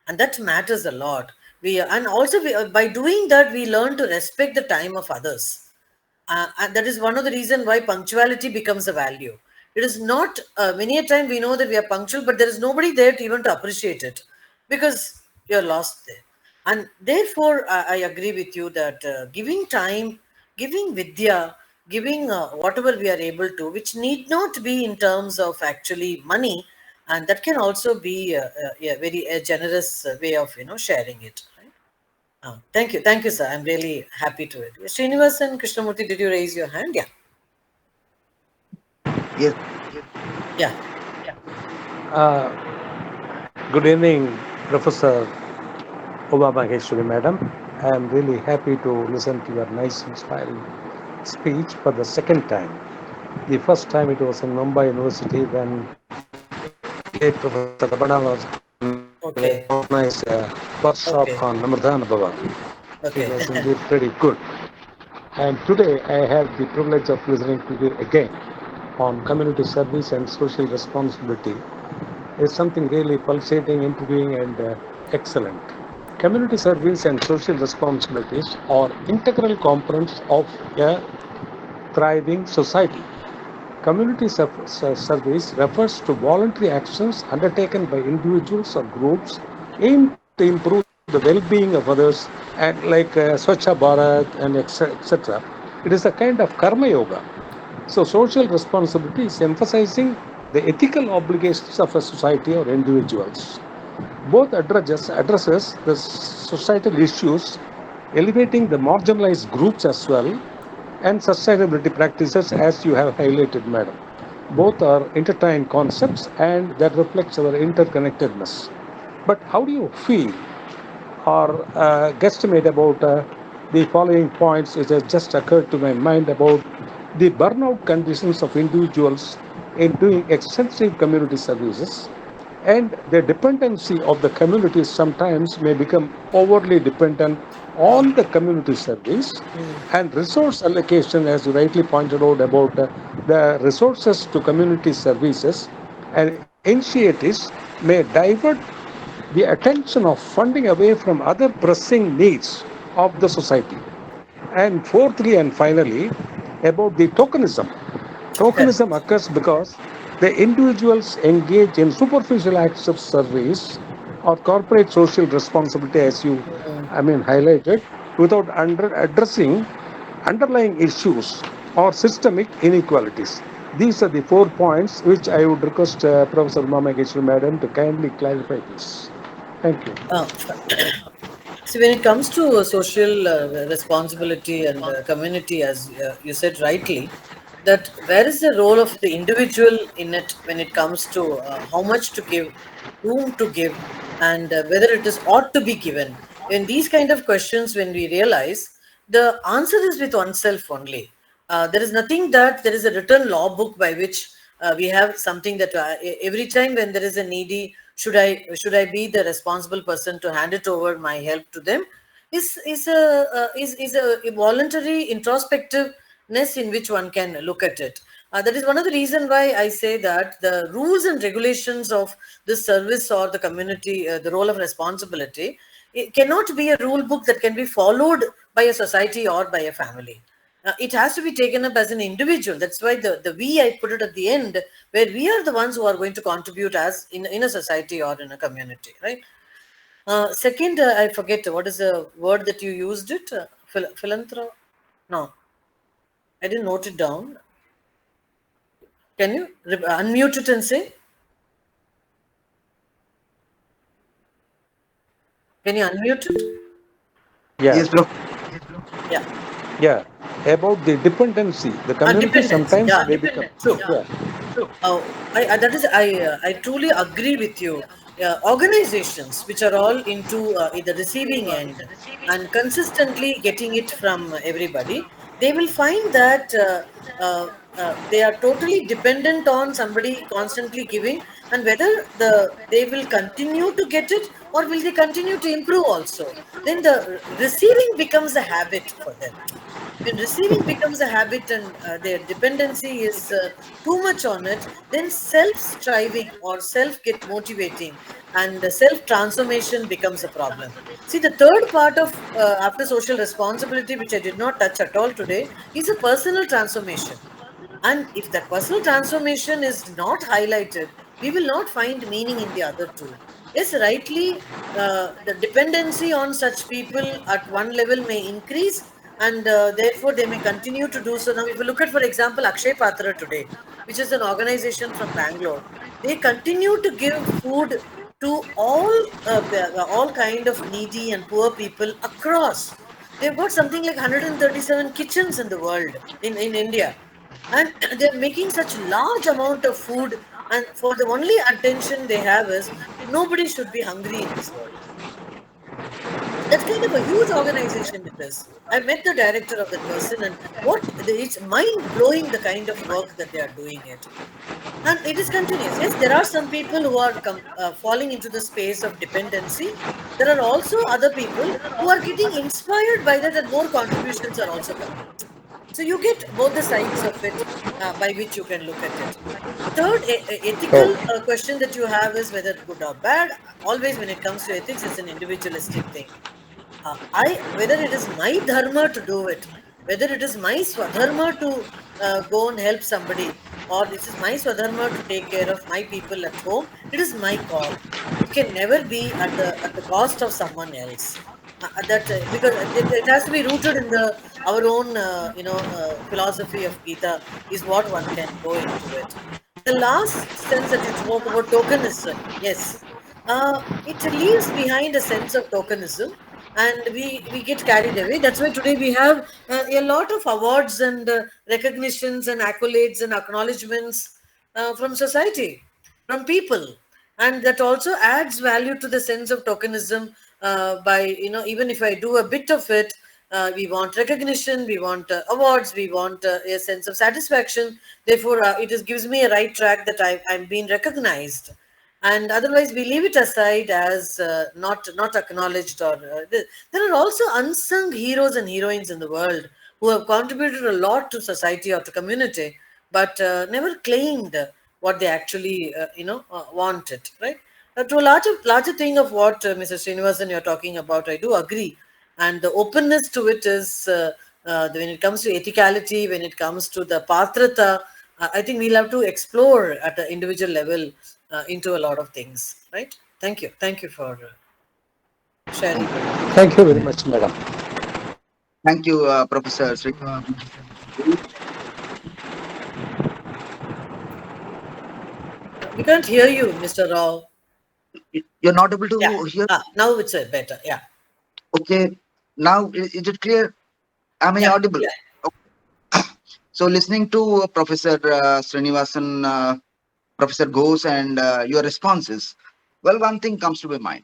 And that matters a lot. And also by doing that, we learn to respect the time of others, and that is one of the reason why punctuality becomes a value. It is not many a time we know that we are punctual, but there is nobody there to even to appreciate it, because you're lost there. And therefore, I agree with you that giving time, giving vidya, giving whatever we are able to, which need not be in terms of actually money, and that can also be a very generous way of sharing it. Right? Thank you, sir. I'm really happy to it. Srinivas and Krishnamurti, did you raise your hand? Yeah, Yes. yeah. Uh, Good evening, Professor Uma Maheswari, Madam. I am really happy to listen to your nice, inspiring speech for the second time. The first time it was in Mumbai University when late Professor Rabana was Okay, organized a workshop okay, on Namardhan Bhava. It okay. was indeed pretty good. And today I have the privilege of listening to you again on community service and social responsibility. Is something really pulsating, intriguing, and excellent. Community service and social responsibilities are integral components of a thriving society. Community service refers to voluntary actions undertaken by individuals or groups aimed to improve the well-being of others, and like Swachha Bharat and etc. It is a kind of karma yoga. So, social responsibility is emphasizing the ethical obligations of a society or individuals. Both addresses the societal issues, elevating the marginalized groups as well, and sustainability practices, as you have highlighted, madam. Both are intertwined concepts, and that reflects our interconnectedness. But how do you feel or guesstimate about the following points, which has just occurred to my mind about the burnout conditions of individuals in doing extensive community services, and the dependency of the communities sometimes may become overly dependent on the community service, and resource allocation, as you rightly pointed out about the resources to community services and initiatives may divert the attention of funding away from other pressing needs of the society. And fourthly and finally, about the tokenism. Correct. Tokenism occurs because the individuals engage in superficial acts of service or corporate social responsibility, as you, highlighted, without addressing underlying issues or systemic inequalities. These are the 4 points which I would request Professor Mamageshwar Madam to kindly clarify this. Thank you. Uh, See, when it comes to social responsibility and community, as you said rightly, that where is the role of the individual in it when it comes to how much to give, whom to give, and whether it is ought to be given. In these kind of questions, when we realize the answer is with oneself only. There is nothing that there is a written law book by which we have something that every time when there is a needy, should I be the responsible person to hand it over my help to them? Is a voluntary introspectiveness in which one can look at it. That is one of the reason why I say that the rules and regulations of the service or the community, the role of responsibility, it cannot be a rule book that can be followed by a society or by a family. It has to be taken up as an individual. That's why the we, I put it at the end, where we are the ones who are going to contribute as in a society or in a community, right? Second, I forget what is the word that you used it. Philanthrop? No, I didn't note it down. Can you unmute it and say? Can you unmute it? Yeah, Yes, Prof. Yeah. yeah. About the dependency, the community Dependency. sometimes Yeah. they become. True. Yeah. That is I truly agree with you. Organizations which are all into the receiving end and consistently getting it from everybody, they will find that they are totally dependent on somebody constantly giving, and whether they will continue to get it or will they continue to improve also. Then the receiving becomes a habit for them. When receiving becomes a habit and their dependency is too much on it, then self striving or self get motivating and self transformation becomes a problem. See, the third part of after social responsibility, which I did not touch at all today, is a personal transformation. And if that personal transformation is not highlighted, we will not find meaning in the other two. Yes, rightly, the dependency on such people at one level may increase, and therefore they may continue to do so. Now, if you look at, for example, Akshay Patra today, which is an organization from Bangalore, they continue to give food to all kind of needy and poor people across. They've got something like 137 kitchens in the world in India, and they're making such large amount of food, and for the only attention they have is nobody should be hungry in this world. That's kind of a huge organization it is. I met the director of that person, and it's mind blowing the kind of work that they are doing it. And it is continuous. Yes, there are some people who are falling into the space of dependency. There are also other people who are getting inspired by that, and more contributions are also coming. So you get both the sides of it by which you can look at it. Third, ethical Okay. question that you have is whether good or bad. Always, when it comes to ethics, it's an individualistic thing. Whether it is my dharma to do it, whether it is my swadharma to go and help somebody, or this is my swadharma to take care of my people at home, it is my call. It can never be at the cost of someone else. That Because it has to be rooted in the our own philosophy of Gita is what one can go into it. The last sense that you spoke about tokenism, yes, it leaves behind a sense of tokenism, and we get carried away. That's why today we have a lot of awards and recognitions and accolades and acknowledgements from society, from people, and that also adds value to the sense of tokenism. By even if I do a bit of it, we want recognition, we want awards, we want a sense of satisfaction. Therefore gives me a right track that I'm being recognized, and otherwise we leave it aside as not acknowledged. Or there are also unsung heroes and heroines in the world who have contributed a lot to society or to community, but never claimed what they actually wanted, right? To a larger thing of what Mr. Srinivasan you're talking about, I do agree, and the openness to it is when it comes to ethicality, when it comes to the patrata, I think we'll have to explore at an individual level into a lot of things, right? Thank you for sharing. Thank you. Thank you very much, madam. Thank you, Professor Sri. We can't hear you, Mr. Rao. You're not able Yeah. to hear? Now it's better. Yeah. Okay. Now, is it clear? Am I Yeah. audible? Yeah. So, listening to Professor Srinivasan, Professor Ghosh, and your responses, well, one thing comes to my mind.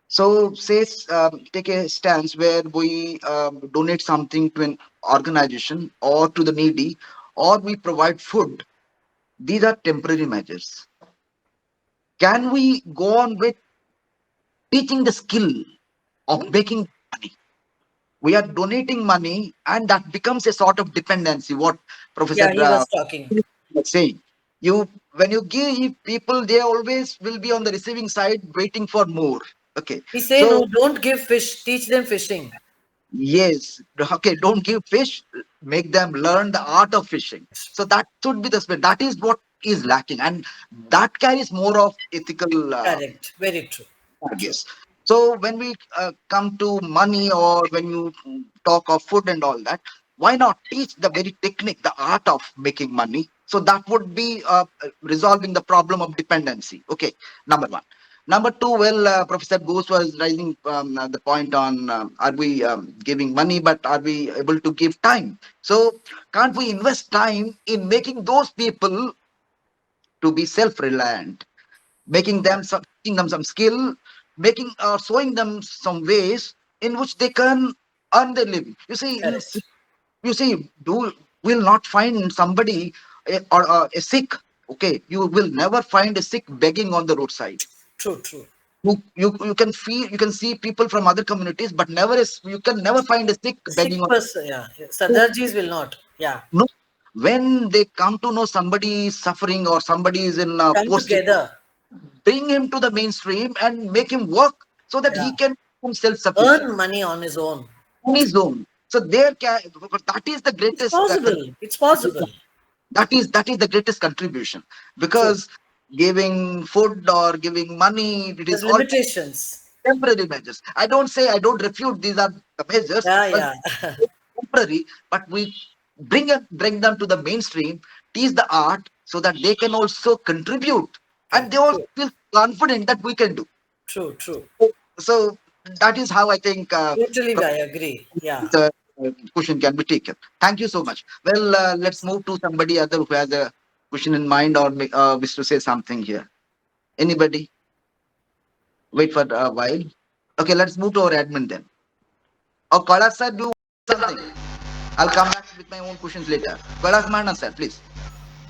So, say, take a stance where we donate something to an organization or to the needy, or we provide food. These are temporary measures. Can we go on with teaching the skill of making money? We are donating money, and that becomes a sort of dependency. What Professor Yeah, he was talking. was saying. You When you give people, they always will be on the receiving side, waiting for more. Okay, We say no, so don't give fish, teach them fishing. yes, okay, don't give fish, make them learn the art of fishing. So that should be the spirit. That is what is lacking, and that carries more of ethical Correct. Very true. True. values. So when we come to money, or when you talk of food and all that, why not teach the very technique, the art of making money? So that would be resolving the problem of dependency. Okay, number one. Number two, well, Professor Bose was raising the point on are we giving money, but are we able to give time? So, can't we invest time in making those people to be self-reliant, making them some, teaching them some skill, making or showing them some ways in which they can earn their living. You see, Correct. you see, do will not find somebody or a sick. Okay, you will never find a sick begging on the roadside. True, true. You can feel, you can see people from other communities, but never is, you can never find a sick begging Sick on. person, yeah. Sardarjis will not. Yeah. No, when they come to know somebody is suffering or somebody is in Come post, together. bring him to the mainstream and make him work so that Yeah. he can become self-sufficient Earn money on his own. on his own. So there can, that is the It's greatest possible. It's possible. that is the greatest contribution, True. because giving food or giving money, it is There's all limitations. temporary measures. I don't say, I don't refute these are the measures, Yeah, but yeah. temporary. But we bring them to the mainstream, teach the art so that they can also contribute, and they also True, feel confident that we can do. true, true. So that is how I think Totally, I agree. Yeah. the question can be taken. Thank you so much. Well, let's move to somebody other who has a question in mind or wish to say something here. Anybody? Wait for a while. Okay, let's move to our admin then. Oh, Kailash sir, do something. I'll come back with my own questions later. Kailash Mana sir, please.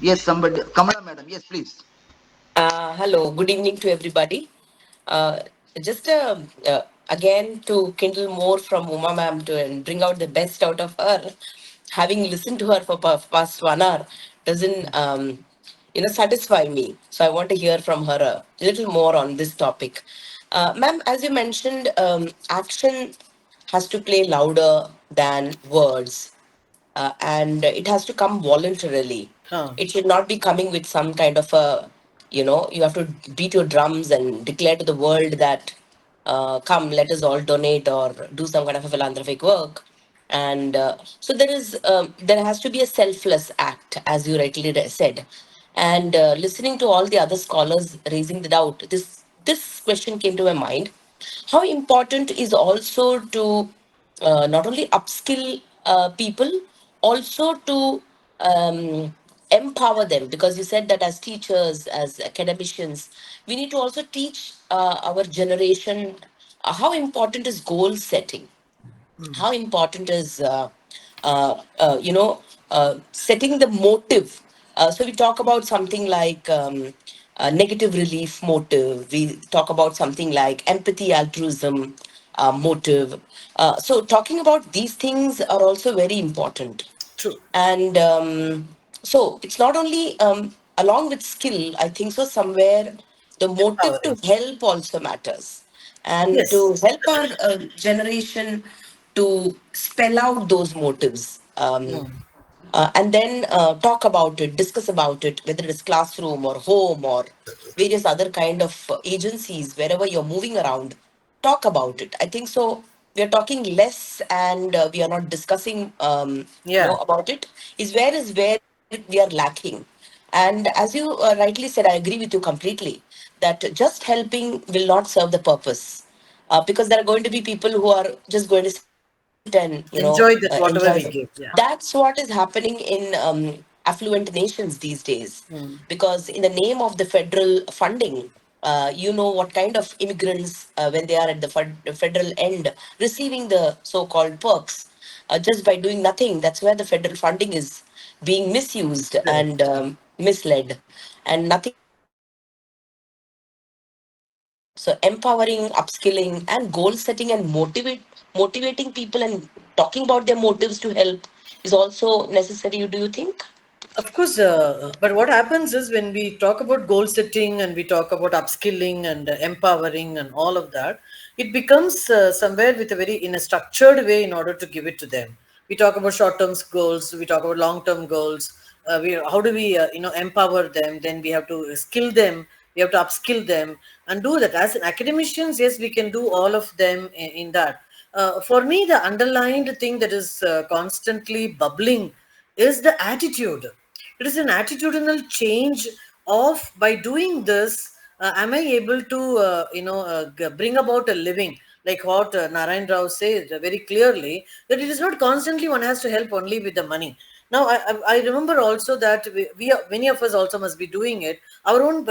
Yes, somebody. Kamala madam, yes, please. Hello, good evening to everybody. Uh, just again to kindle more from Uma ma'am to and bring out the best out of her. Having listened to her for past 1 hour doesn't satisfy me. So I want to hear from her a little more on this topic. Ma'am, as you mentioned, action has to play louder than words, and it has to come voluntarily. Huh. It should not be coming with some kind of a, you have to beat your drums and declare to the world that, come, let us all donate or do some kind of a philanthropic work. And so there has to be a selfless act, as you rightly said. And listening to all the other scholars raising the doubt, this question came to my mind: how important is also to not only upskill people, also to um, empower them, because you said that as teachers, as academicians, we need to also teach our generation how important is goal setting, how important is setting the motive. So we talk about something like negative relief motive, we talk about something like empathy altruism motive. So talking about these things are also very important. True. And so it's not only along with skill, I think so somewhere the motive to Empowering. help also matters, and Yes. to help our generation to spell out those motives, and then talk about it, discuss about it, whether it is classroom or home or various other kind of agencies, wherever you're moving around, talk about it. I think so. We are talking less, and we are not discussing Yeah. more about it. Is where we are lacking. And as you rightly said, I agree with you completely that just helping will not serve the purpose, because there are going to be people who are just going to sit and enjoy Enjoy that, it. whatever we give. That's Yeah. what is happening in affluent nations these days, because in the name of the federal funding, you know what kind of immigrants, when they are at the federal end receiving the so-called perks, just by doing nothing. That's where the federal funding is being misused Correct. and misled, and nothing is being done to help them out. So empowering, upskilling, and goal setting and motivating people and talking about their motives to help is also necessary. Do you think? Of course, but what happens is when we talk about goal setting and we talk about upskilling and empowering and all of that, it becomes somewhere with a very in a structured way in order to give it to them. We talk about short-term goals, we talk about long-term goals. How do we empower them? Then we have to skill them, we have to upskill them and do that. As academicians, yes, we can do all of them in that. For me, the underlined thing that is constantly bubbling is the attitude. It is an attitudinal change of by doing this. am I able to bring about a living, like what Narayan Rao says very clearly, that it is not constantly one has to help only with the money. Now I remember also that we are, many of us also must be doing it, our own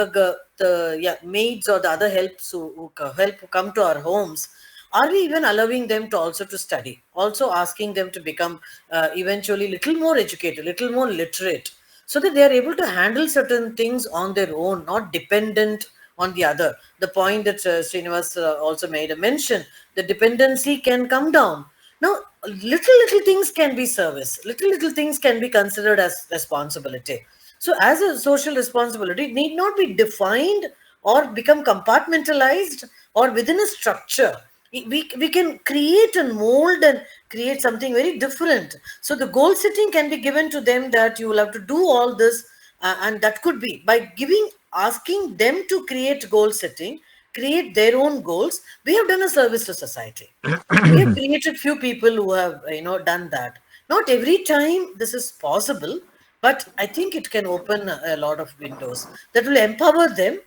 yeah, maids or the other helps who help who come to our homes. Are we even allowing them to also to study, also asking them to become eventually little more educated, little more literate, so that they are able to handle certain things on their own, not dependent on the other? The point that Srinivas also made a mention, the dependency can come down. Now, little things can be service, little things can be considered as responsibility. So, as a social responsibility, it need not be defined or become compartmentalized or within a structure. We can create and mold and create something very different. So the goal setting can be given to them, that you will have to do all this, and that could be by giving, asking them to create goal setting, create their own goals. We have done a service to society. We have created few people who have done that. Not every time this is possible, but I think it can open a lot of windows that will empower them,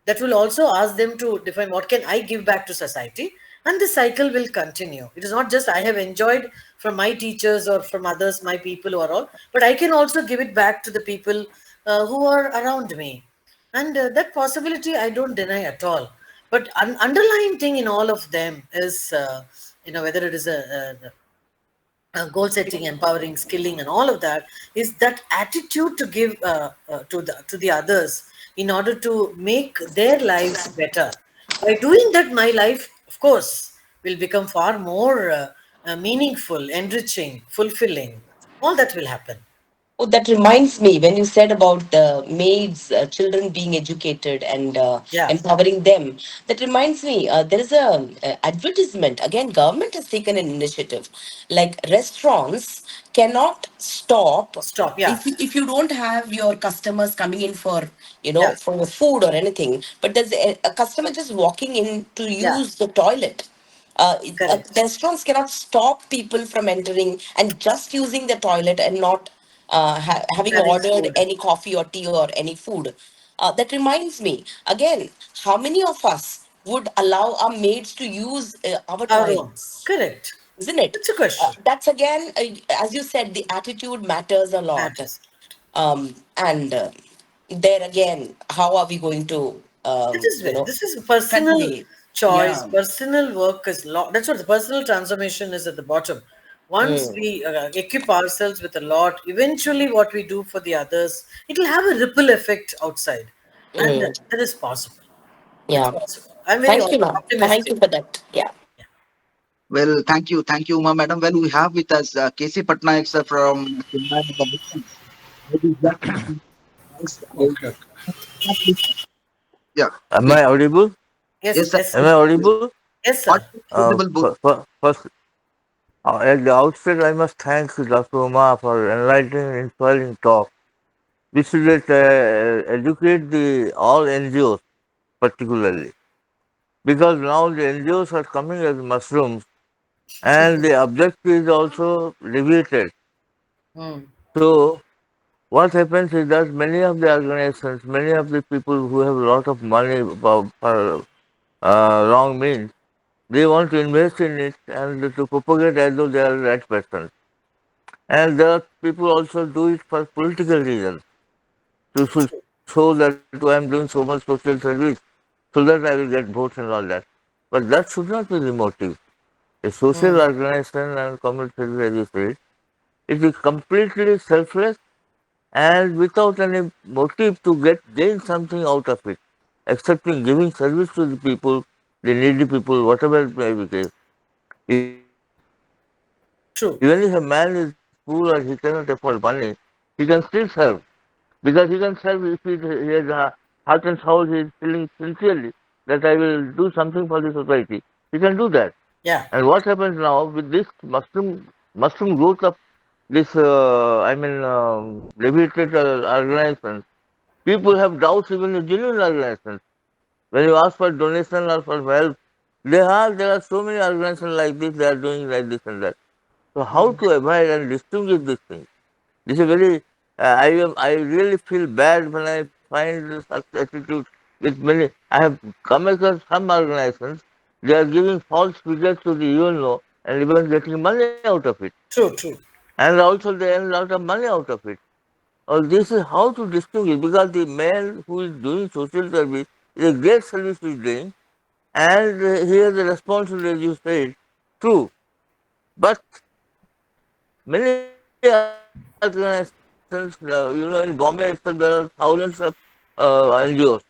that will also ask them to define what can I give back to society, and the cycle will continue. It is not just I have enjoyed from my teachers or from others, my people who are all, but I can also give it back to the people who are around me. And that possibility I don't deny at all. But an underlying thing in all of them is whether it is goal setting, empowering, skilling, and all of that, is that attitude to give to the others in order to make their lives better. By doing that, my life, of course, will become far more meaningful, enriching, fulfilling. All that will happen. Oh, that reminds me when you said about the maids, children being educated and Yeah, empowering them. That reminds me, there is a advertisement. Again, government has taken an initiative. Like restaurants cannot stop stop. Yeah, if you don't have your customers coming in for yeah, for food or anything. But there's a customer just walking in to yeah, use the toilet. correct. Restaurants cannot stop people from entering and just using the toilet and not having Having ordered food, any coffee or tea or any food. That reminds me again, how many of us would allow our maids to use our our own, toilets? correct. Isn't it? It's a question. That's again, as you said, the attitude matters a lot. Matters. And there again, how are we going to, It is this is personal convey? choice, Yeah. personal work is lot. That's what the personal transformation is at the bottom. Once Mm, we equip ourselves with a lot, eventually what we do for the others, it will have a ripple effect outside, and mm, that is possible. It's yeah. possible. I'm very Thank you, ma'am. Thank optimistic. you for that. Yeah. Well, thank you, Uma Madam. Well, we have with us KC Patnaik sir from Chennai. Maybe just Okay. yeah, Am please. I audible? Yes, Yes, sir. yes, Am I audible? yes, sir. Audible both. First, at the outset, I must thank Dr. Uma for enlightening, inspiring talk. We should educate the all NGOs particularly because now the NGOs are coming as mushrooms, and the objective is also deviated. Hmm. So what happens is that many of the organizations, many of the people who have a lot of money for wrong means, they want to invest in it and to propagate as though they are the right person. And there are people also do it for political reasons to show that I am doing so much social service so that I will get votes and all that. But that should not be the motive. A Hmm. social organization and community service, as you said, it is completely selfless and without any motive to gain something out of it, excepting giving service to the people, the needy people, whatever it may be the case. Even if a man is poor or he True. cannot afford money, he can still serve because he can serve if he has a heart and soul, he is feeling sincerely that I will do something for the society. He can do that. Yeah. And what happens now with this mushroom growth of this, deviated organizations, people have doubts even in genuine organizations. When you ask for donation or for help, there are so many organizations like this, they are doing like this and that. So how to avoid and distinguish this thing? This is very. I really feel bad when I find such attitude with many. I have come across some organizations, they are giving false figures to the UNO and even getting money out of it. True, true. And also they earn a lot of money out of it. This is how to distinguish, because the man who is doing social service is a great service he is doing, and he has a responsibility, as you said, true. But many organizations, in Bombay itself, there are thousands of NGOs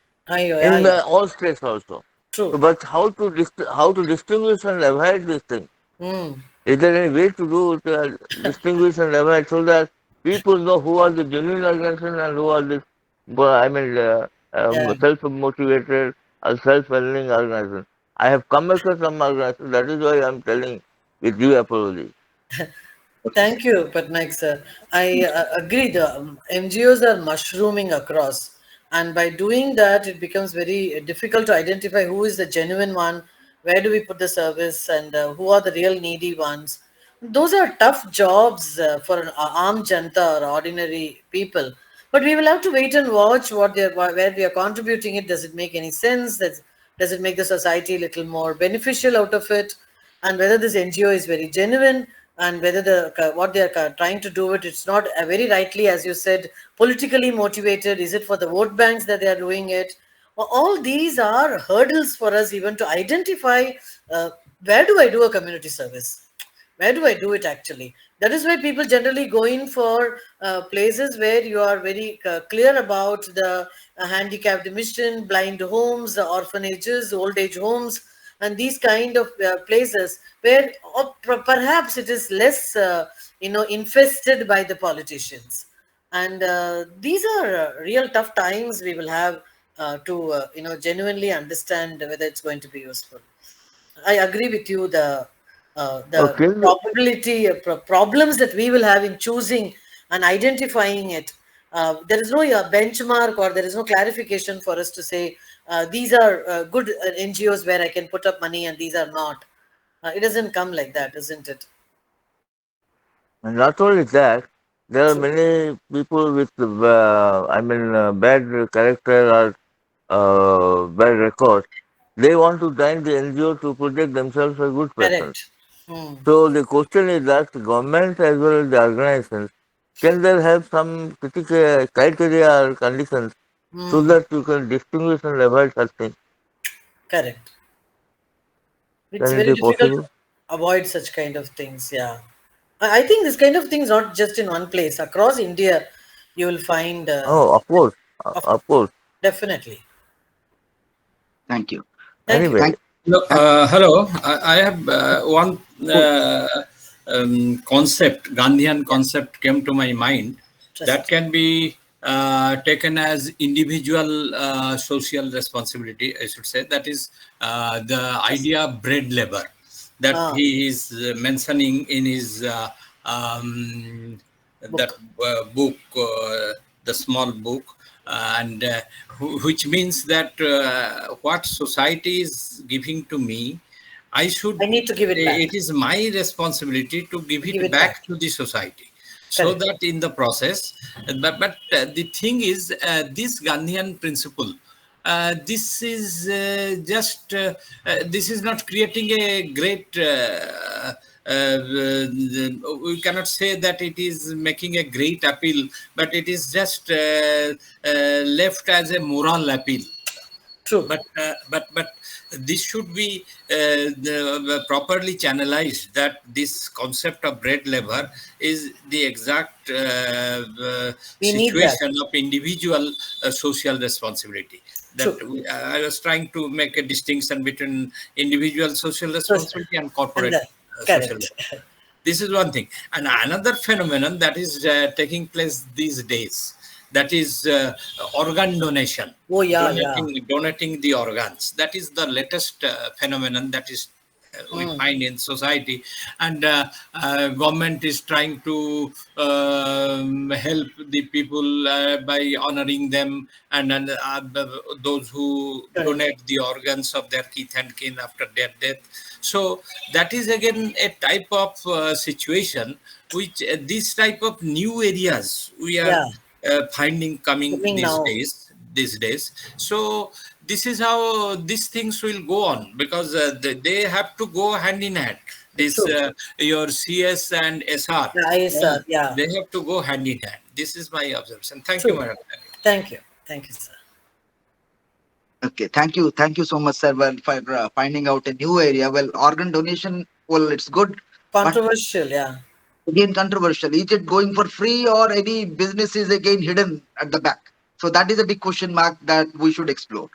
in all Yeah. states also. So, but True. how to distinguish and avoid this thing? Mm. Is there any way to do to distinguish and avoid so that people know who are the genuine organizations and who are the, Yeah. self motivated or self earning organizations? I have come across some organizations. That is why I am telling with due apology. Thank you, Patnaik sir. I agree. The NGOs are mushrooming across, and by doing that, it becomes very difficult to identify who is the genuine one, where do we put the service, and who are the real needy ones. Those are tough jobs for an armed janta or ordinary people. But we will have to wait and watch what they are, where we are contributing it. Does it make any sense? Does it make the society a little more beneficial out of it? And whether this NGO is very genuine, and whether what they are trying to do it's not very rightly, as you said, politically motivated. Is it for the vote banks that they are doing it? All these are hurdles for us even to identify uh, where do I do a community service, where do I do it actually. That is why people generally go in for places where you are very clear about the handicapped mission, blind homes, orphanages, old age homes, and these kind of places where perhaps it is less infested by the politicians. And these are real tough times we will have to genuinely understand whether it's going to be useful. I agree with you. The Okay. probability problems that we will have in choosing and identifying it. There is no benchmark, or there is no clarification for us to say these are good NGOs where I can put up money and these are not. It doesn't come like that, isn't it? And not only that, there are True. many people with, bad character or bad record. They want to join the NGO to project themselves as good persons. Correct. Hmm. So the question is that government as well as the organizations, can they have some critical criteria or conditions so Hmm. that you can distinguish and avoid such things? Correct. It's Can it very be difficult to possible? avoid such kind of things. Yeah. I think this kind of things not just in one place. Across India, you will find, Oh, of course, of of course. definitely. Thank you. Thank you. Thank. Okay. Hello. I have one Good. concept, Gandhian concept came to my mind that Trust. can be taken as individual social responsibility, I should say. That is the idea of bread labor that Ah, he is mentioning in his that book. book, the small book, and which means that what society is giving to me, I should. I need to give it back. It is my responsibility to give Give it it back. back to the society, so Correct. that in the process. But the thing is, this Gandhian principle. This is this is not creating a great we cannot say that it is making a great appeal, but it is just left as a moral appeal. True. But this should be properly channelized, that this concept of bread labor is the exact We need that. situation of individual social responsibility. That True. I was trying to make a distinction between individual social So, responsibility and and corporate that. social Correct. responsibility. This is one thing. And another phenomenon that is taking place these days, that is organ donation, Oh yeah, yeah. donating the organs. That is the latest phenomenon that is we Hmm. find in society, and government is trying to help the people by honoring them, and those who Correct. donate the organs of their kith and kin after their death. So that is again a type of situation which this type of new areas we are Yeah. finding coming Coming now. these days. So this is how these things will go on, because they have to go hand in hand. This True. your CS and SR, Yeah, ISR, yeah. they have to go hand in hand. This is my observation. Thank you, True. madam. Thank you. Thank you, sir. Okay, thank you so much, sir, well, for finding out a new area. Well, organ donation, well, it's good, but Controversial, yeah. again controversial. Is it going for free or any business is again hidden at the back? So that is a big question mark that we should explore.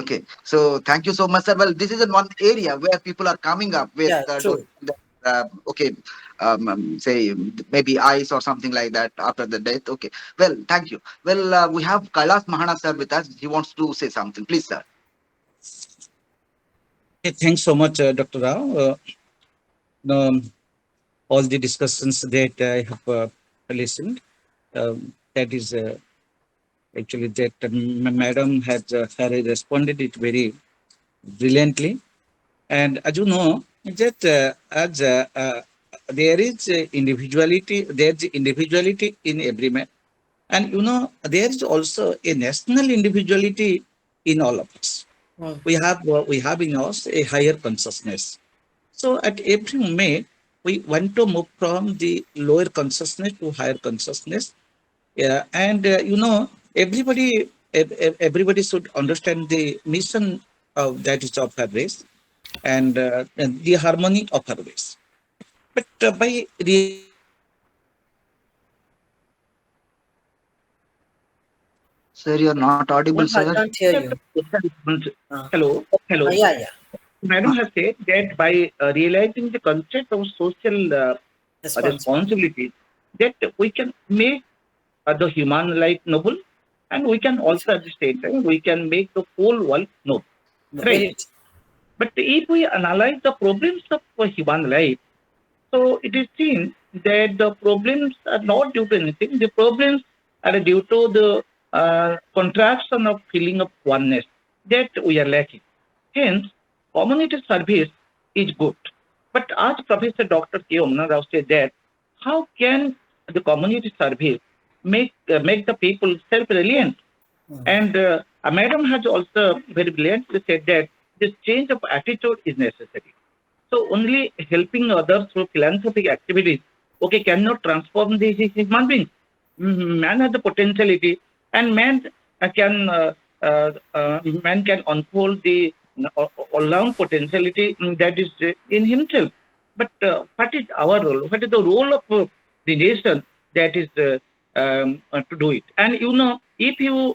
Okay, so thank you so much, sir. Well, this is in one area where people are coming up with Yeah, true. okay, say maybe ice or something like that after the death. Okay, well, thank you. Well, we have Kailas Mahana sir with us. He wants to say something. Please, sir. Hey, thanks so much, Dr. Rao. Um, all the discussions that I have listened, that is actually that Madam had responded it very brilliantly. And as you know, that as there is there's individuality in every man, and there is also a national individuality in all of us. Mm. We have in us a higher consciousness. So at every moment, we want to move from the lower consciousness to higher consciousness. Yeah, and everybody should understand the mission of that is of her race, and the harmony of her race. But by realizing the concept of social responsibility, Sir, you're not audible, I sir. can't hear you. Uh, hello, yeah, yeah. Madam has said that by realizing the concept of social Responsibility. responsibility, that we can make the human life noble, and we can also at the same time we can make the whole world noble, right? Very But if we analyze the problems of human life, so it is seen that the problems are not due to anything. The problems are due to the contraction of feeling of oneness that we are lacking. Hence, community service is good. But as Professor Dr. K. Omna Rao said that, how can the community service make the people self-reliant? And Madam has also very brilliantly said that this change of attitude is necessary. So only helping others through philanthropic activities, okay, cannot transform the human beings. Man has the potentiality, and man can unfold the all-round potentiality that is in himself. But what is our role? What is the role of the nation that is to do it? And if you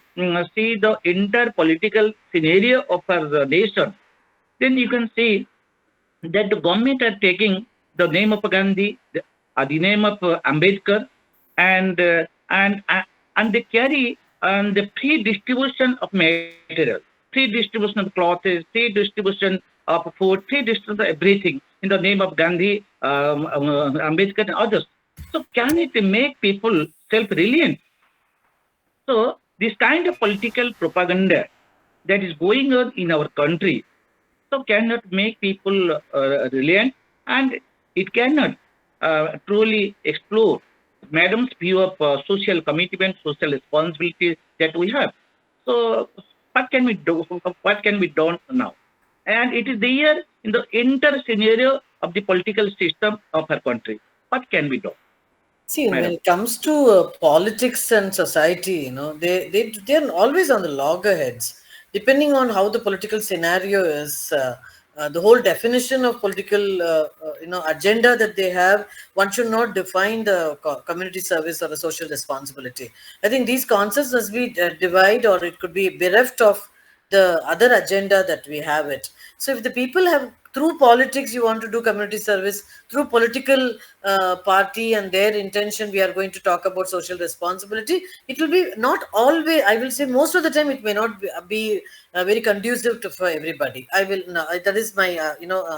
see the entire political scenario of our nation, then you can see that the government are taking the name of Gandhi, the name of Ambedkar, and uh, and uh, and they carry the free distribution of material, free distribution of clothes, free distribution of food, free distribution of everything in the name of Gandhi, Ambedkar, and others. So can it make people self-reliant? So this kind of political propaganda that is going on in our country so cannot make people reliant, and it cannot truly explore Madam's view of social commitment, social responsibility that we have. So what can we do? What can be done now? And it is there in the entire scenario of the political system of our country. What can be done, See, when Madam? it comes to politics and society, they're always on the loggerheads. Depending on how the political scenario is, the whole definition of political, agenda that they have, one should not define the community service or a social responsibility. I think these concepts must be divide, or it could be bereft of the other agenda that we have it. So if the people have through politics you want to do community service, through political party and their intention we are going to talk about social responsibility, it will be not always, I will say most of the time it may not be very conducive for everybody. I will no, that is my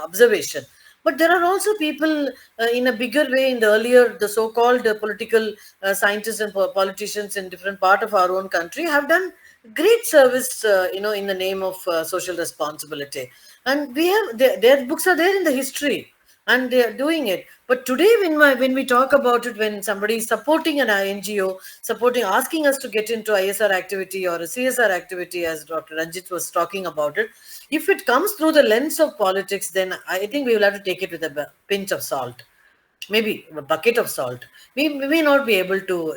observation. But there are also people in a bigger way in the earlier, the so-called political scientists and politicians in different part of our own country have done great service, in the name of social responsibility. And we have their books are there in the history. and they are doing it. But today, when we talk about it, when somebody is supporting an NGO, supporting, asking us to get into ISR activity or a CSR activity, as Dr. Ranjit was talking about it, if it comes through the lens of politics, then I think we will have to take it with a pinch of salt, maybe a bucket of salt. We may not be able to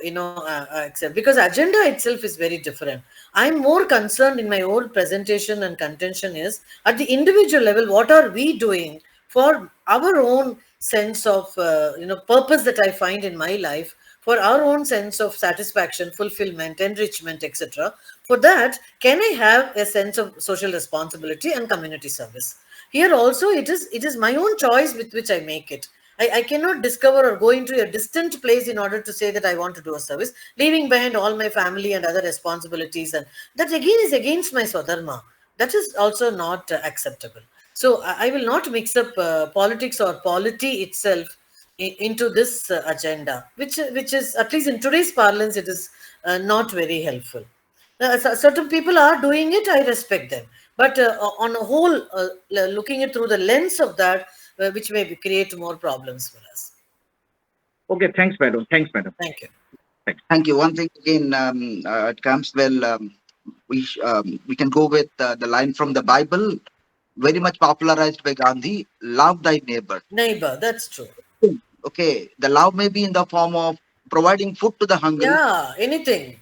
accept, because agenda itself is very different. I'm more concerned in my own presentation and contention is at the individual level, what are we doing for our own sense of purpose that I find in my life, for our own sense of satisfaction, fulfillment, enrichment, etc. For that, can I have a sense of social responsibility and community service? Here also, it is my own choice with which I make it. I cannot discover or go into a distant place in order to say that I want to do a service, leaving behind all my family and other responsibilities. And that again is against my Swadharma. That is also not acceptable. So I will not mix up politics or polity itself into this agenda, which is, at least in today's parlance, it is not very helpful. Certain people are doing it, I respect them. But on a whole, looking it through the lens of that, which may create more problems for us. Okay, thanks, madam. Thanks, madam. Thank you. Thanks. Thank you. One thing again, it comes well. We can go with the line from the Bible, very much popularized by Gandhi: "Love thy neighbor." Neighbor, that's true. Okay, the love may be in the form of providing food to the hungry. Yeah, anything.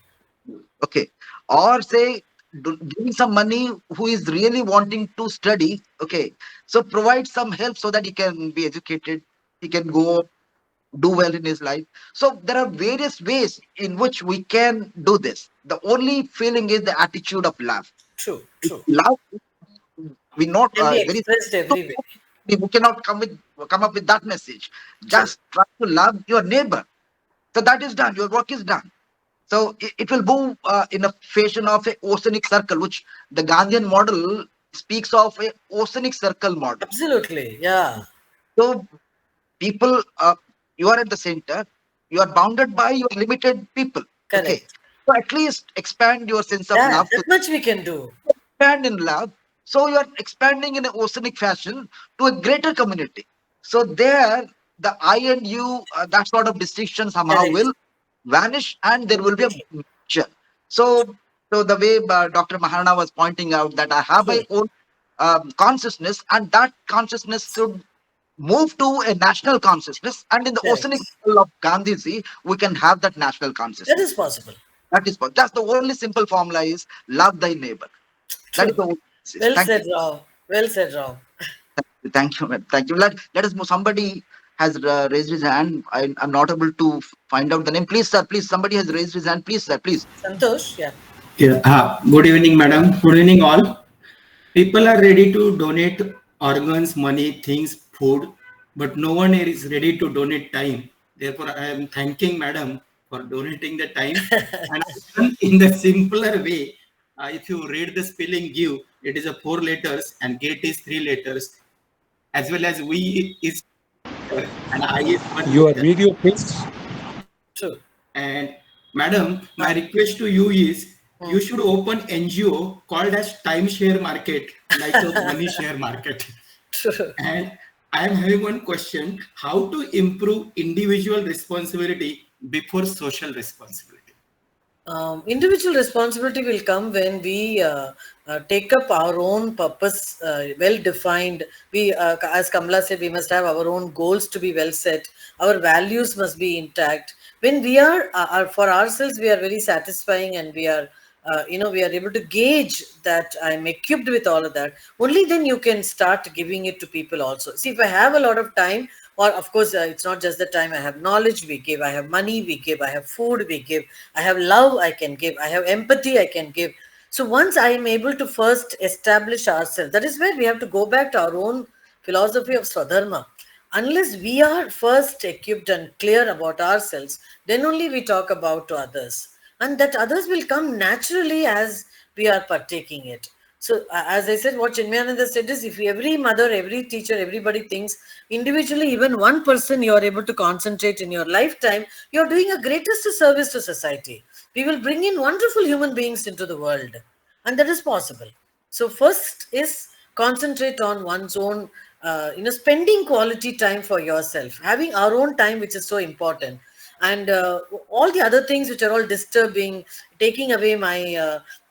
Okay, or say giving some money who is really wanting to study. Okay, so provide some help so that he can be educated, he can go do well in his life. So there are various ways in which we can do this. The only feeling is the attitude of love. True, true. Love, we not Can be very expressed everywhere. we cannot come up with that message. True. Just try to love your neighbor. So that is done. Your work is done. So it will move in a fashion of a oceanic circle, which the Gandhian model speaks of a oceanic circle model. Absolutely, yeah. So people, you are at the center. You are bounded by your limited people. Okay, Correct. so at least expand your sense of Yeah, love to that much we can do. expand in love. So you are expanding in an oceanic fashion to a greater community. So there, the I and you, that sort of distinction somehow Correct. will vanish, and there will be a Completely. mixture. So, so the way Dr. Maharana was pointing out that I have my True. own consciousness, and that consciousness should move to a national consciousness, and in the oceanic Correct. level of Gandhiji, we can have that national That is consciousness. possible. That is that's the only simple formula is love thy neighbor. That is True. the only message. Well Thank you. said, Rao. Well said, Rao. Thank you. Thank you. Let us move. Somebody has raised his hand. I'm not able to find out the name. Please, sir. Please, somebody has raised his hand. Please, sir. Please. Santosh, yeah. Yeah. Good evening, madam. Good evening, all. People are ready to donate organs, money, things, food, but no one is ready to donate time. Therefore, I am thanking madam for donating the time. And in the simpler way, if you read the spelling give, it is a 4 letters and get is 3 letters, as well as we is and I is 1 letter. Your video, please. True. And madam, my request to you is you Hmm. should open NGO called as timeshare market, like a money share market. True. And I am having one question: how to improve individual responsibility before social responsibility? Individual responsibility will come when we take up our own purpose, well defined. We, as Kamala said, we must have our own goals to be well set. Our values must be intact. When we are for ourselves, we are very satisfying, and we are, we are able to gauge that I'm equipped with all of that. Only then you can start giving it to people also. See, if I have a lot of time, or of course, it's not just the time. I have knowledge, we give. I have money, we give. I have food, we give. I have love, I can give. I have empathy, I can give. So once I am able to first establish ourselves, that is where we have to go back to our own philosophy of Swadharma. Unless we are first equipped and clear about ourselves, then only we talk about to others. And that others will come naturally as we are partaking it. So, as I said, what Chinmayananda said is, if every mother, every teacher, everybody thinks individually, even one person you are able to concentrate in your lifetime, you are doing a greatest service to society. We will bring in wonderful human beings into the world, and that is possible. So, first is concentrate on one's own spending quality time for yourself, having our own time, which is so important, and all the other things which are all disturbing, taking away my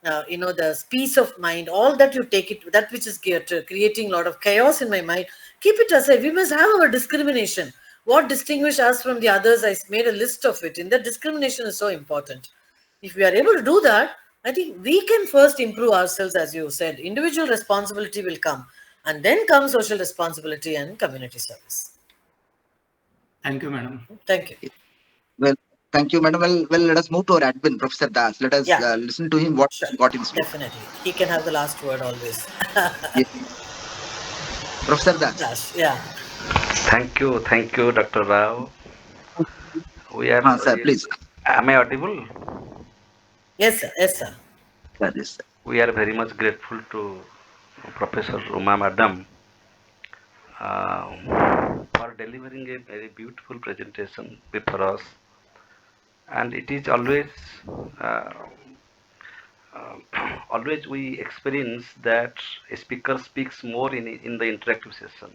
the peace of mind, all that you take it, that which is creating a lot of chaos in my mind, keep it aside. We must have our discrimination. What distinguish us from the others, I made a list of it, and that discrimination is so important. If we are able to do that, I think we can first improve ourselves. As you said, individual responsibility will come, and then comes social responsibility and community service. Thank you, madam. Thank you. Well, thank you, madam. Well, let us move to our admin, Professor Das. Let us Yeah, listen to him what sure. he got in store. Definitely. He can have the last word always. Yes. Professor Das. Dash, yeah. Thank you, Dr. Rao. We are Sir, really, please. am I audible? Yes, sir. Yes, sir. Yes, sir. We are very much grateful to Professor Uma Madam for delivering a very beautiful presentation before us. And it is always, uh, always we experience that a speaker speaks more in the interactive session,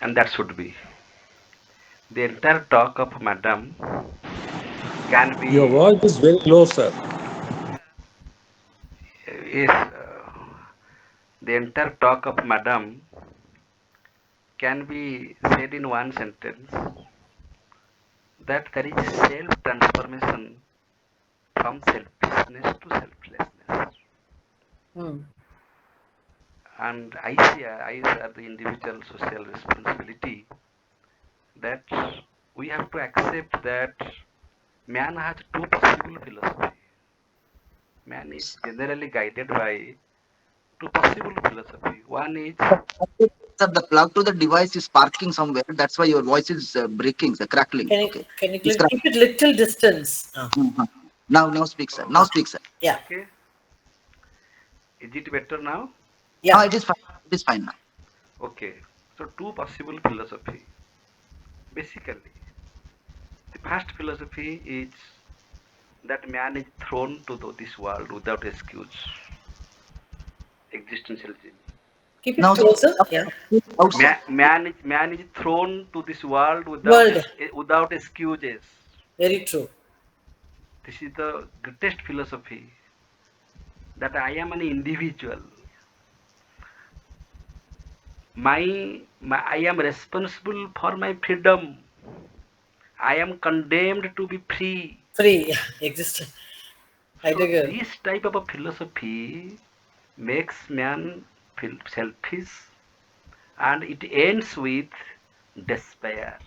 and that should be. The entire talk of Madam can Your be voice is very low, sir. is the entire talk of Madam can be said in one sentence that there is a self transformation from selfishness to selflessness. Hmm. And I as the individual social responsibility that we have to accept that man has two possible philosophy. Man is generally guided by two possible philosophy. One is Sir, the plug to the device is sparking somewhere. That's why your voice is breaking, sir, crackling. Can you Okay. can you It's keep it little distance? Mhm. Now speak, sir. Now oh, speak, sir. Yeah. okay. Is it better now? Yeah. It is fine. It is fine now. Okay. So two possible philosophy. Basically, the first philosophy is that man is thrown to this world without excuse. Existentialism. Keep it Now speak closer. Yeah. outside. Man is thrown to this world World. without excuses. Very true. This is the greatest philosophy that I am an individual. I am responsible for my freedom. I am condemned to be free. Free. Yeah. Exist. I So agree. this type of a philosophy makes man feel selfish, and it ends with despair.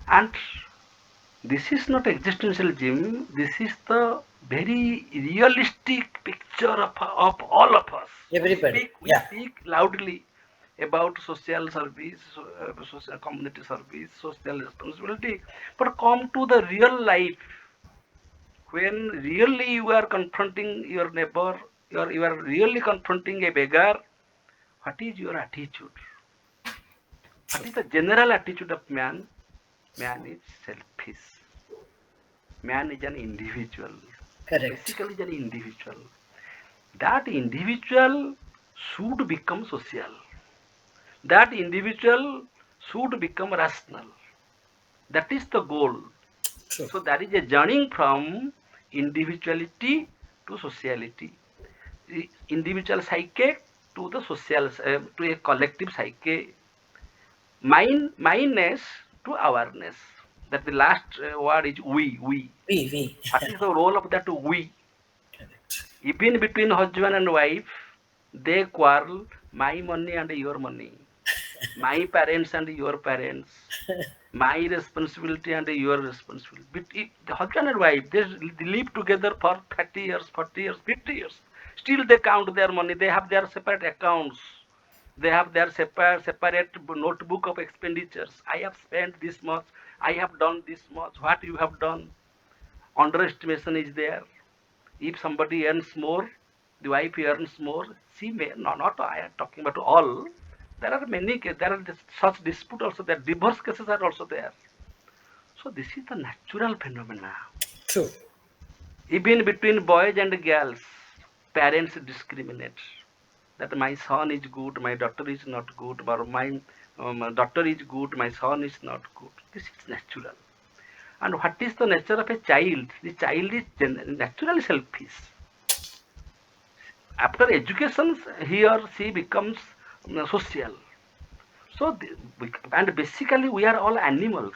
And this is not existentialism, this is the very realistic picture of all of us. Everybody. We Yeah. speak loudly about social service, social community service, social responsibility, but come to the real life when really you are confronting your neighbor, you are really confronting a beggar. What is your attitude? What True. is the general attitude of man? Man is selfish. Man is an individual. Correct. Basically, is an individual. That individual should become social. That individual should become rational. That is the goal. True. So that is a journey from individuality to sociality. The individual psyche to the social, to a collective psyche. Mindness to awareness. That the last word is we. We. What is the role of that we? Correct. Even between husband and wife, they quarrel my money and your money, my parents and your parents, my responsibility and your responsibility. But the husband and wife, they live together for 30 years, 40 years, 50 years. Still they count their money. They have their separate accounts. They have their separate notebook of expenditures. I have spent this much. I have done this much. What you have done? Underestimation is there. If somebody earns more, the wife earns more, she may not I am talking about all. There are many there are such dispute also there. Divorce cases are also there. So this is the natural phenomena. True. Even between boys and girls, parents discriminate. that my son is good, my daughter is not good, or my daughter is good, my son is not good. This is natural. And what is the nature of a child? The child is naturally selfish. After education, he or she becomes social. So, and basically, we are all animals.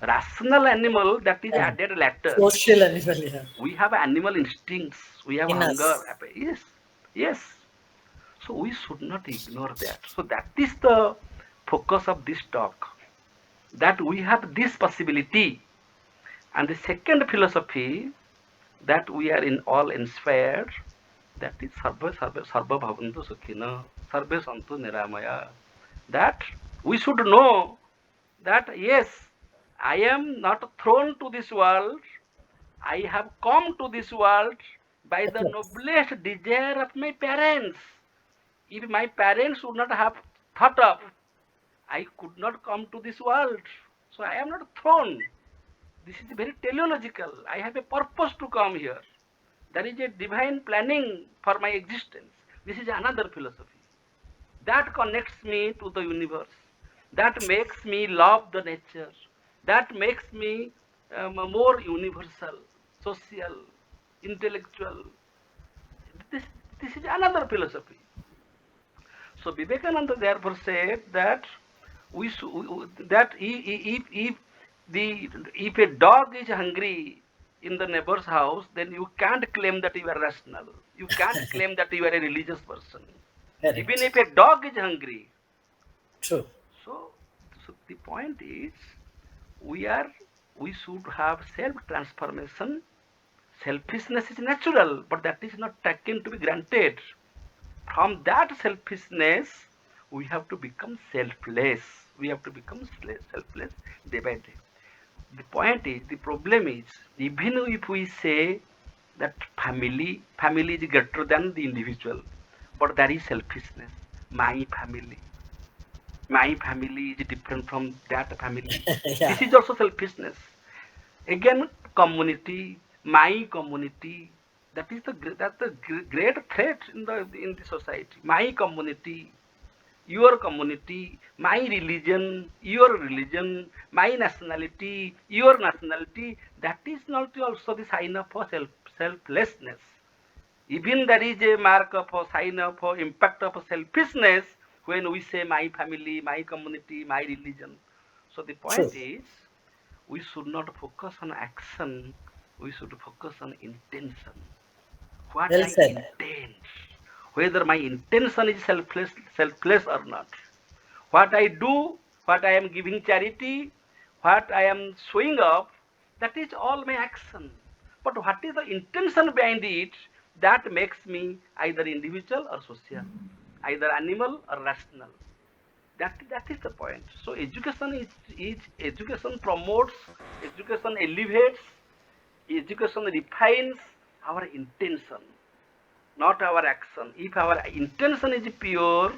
Rational animal that is Yeah. added later. Social animal, yeah. We have animal instincts. We have In hunger. us. Yes, yes. So we should not ignore that. So that is the focus of this talk. That we have this possibility. And the second philosophy that we are in all inspired, that is sarva bhavantu sukhina, sarve santu niramaya. That we should know that yes, I am not thrown to this world. I have come to this world by the noblest desire of my parents. If my parents would not have thought of, I could not come to this world. So I am not thrown. This is very teleological. I have a purpose to come here. There is a divine planning for my existence. This is another philosophy. That connects me to the universe. That makes me love the nature. That makes me more universal, social, intellectual. This, this is another philosophy. So Vivekananda therefore said that we that if a dog is hungry in the neighbor's house, then you can't claim that you are rational. You can't claim that you are a religious person. Even Correct. if a dog is hungry. True. So, so the point is we should have self transformation. Selfishness is natural, but that is not taken to be granted. From that selfishness, we have to become selfless. We have to become selfless day by day. The point is, the problem is, even if we say that family is greater than the individual, but there is selfishness. My family, my family is different from that family. Yeah. This is also selfishness. Again, community, my community. That's the great threat in the society. My community, your community, my religion, your religion, my nationality, your nationality. That is not also the sign of selflessness. Even there is a mark of a sign of a impact of selfishness when we say my family, my community, my religion. So the True. point is, we should not focus on action, we should focus on intention. What Well I said. intend, whether my intention is selfless or not. What I do, what I am giving charity, what I am showing up, that is all my action. But what is the intention behind it, that makes me either individual or social, either animal or rational. That is the point. So is education promotes, education elevates, education refines our intention, not our action. If our intention is pure,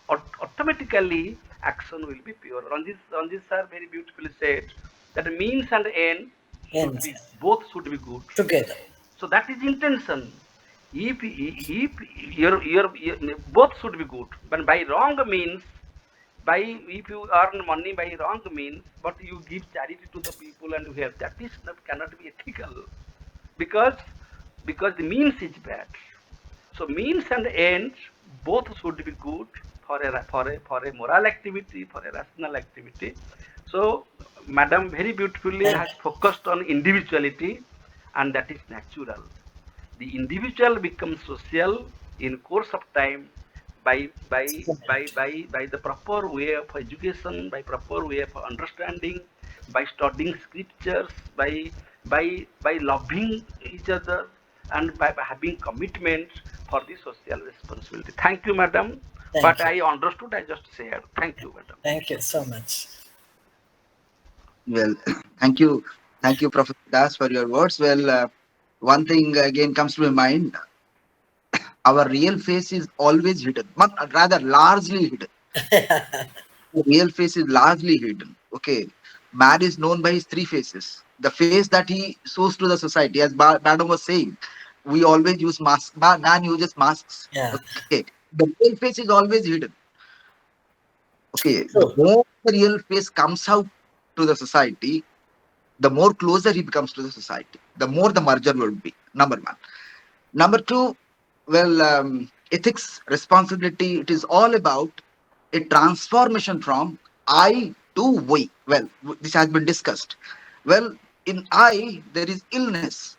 automatically action will be pure. Ranjit sir very beautifully said that means and end should Ends be, both should be good. together. So that is intention. If your both should be good, but by wrong means, by if you earn money by wrong means, but you give charity to the people and you have, that is not, cannot be ethical, because the means is bad. So means and ends both should be good for a moral activity, for a rational activity. So madam very beautifully Thank has focused on individuality, and that is natural. The individual becomes social in course of time by you. the proper way of education, by proper way of understanding, by studying scriptures, by loving each other, and by having commitment for the social responsibility. Thank you, madam. What Thank you. I understood, I just shared. Thank you, madam. Thank you so much. Well, thank you, Professor Das, for your words. Well, one thing again comes to my mind: our real face is always hidden, but rather largely hidden. The real face is largely hidden. Okay, man is known by his three faces. The face that he shows to the society, as Madam was saying, we always use masks. Man uses masks. Yeah. Okay, The real face is always hidden. Okay, the True. more the real face comes out to the society, the more closer he becomes to the society, the more the merger would be. Number one. Number two, well, ethics, responsibility, it is all about a transformation from I to we. Well, this has been discussed. Well, in I, there is illness.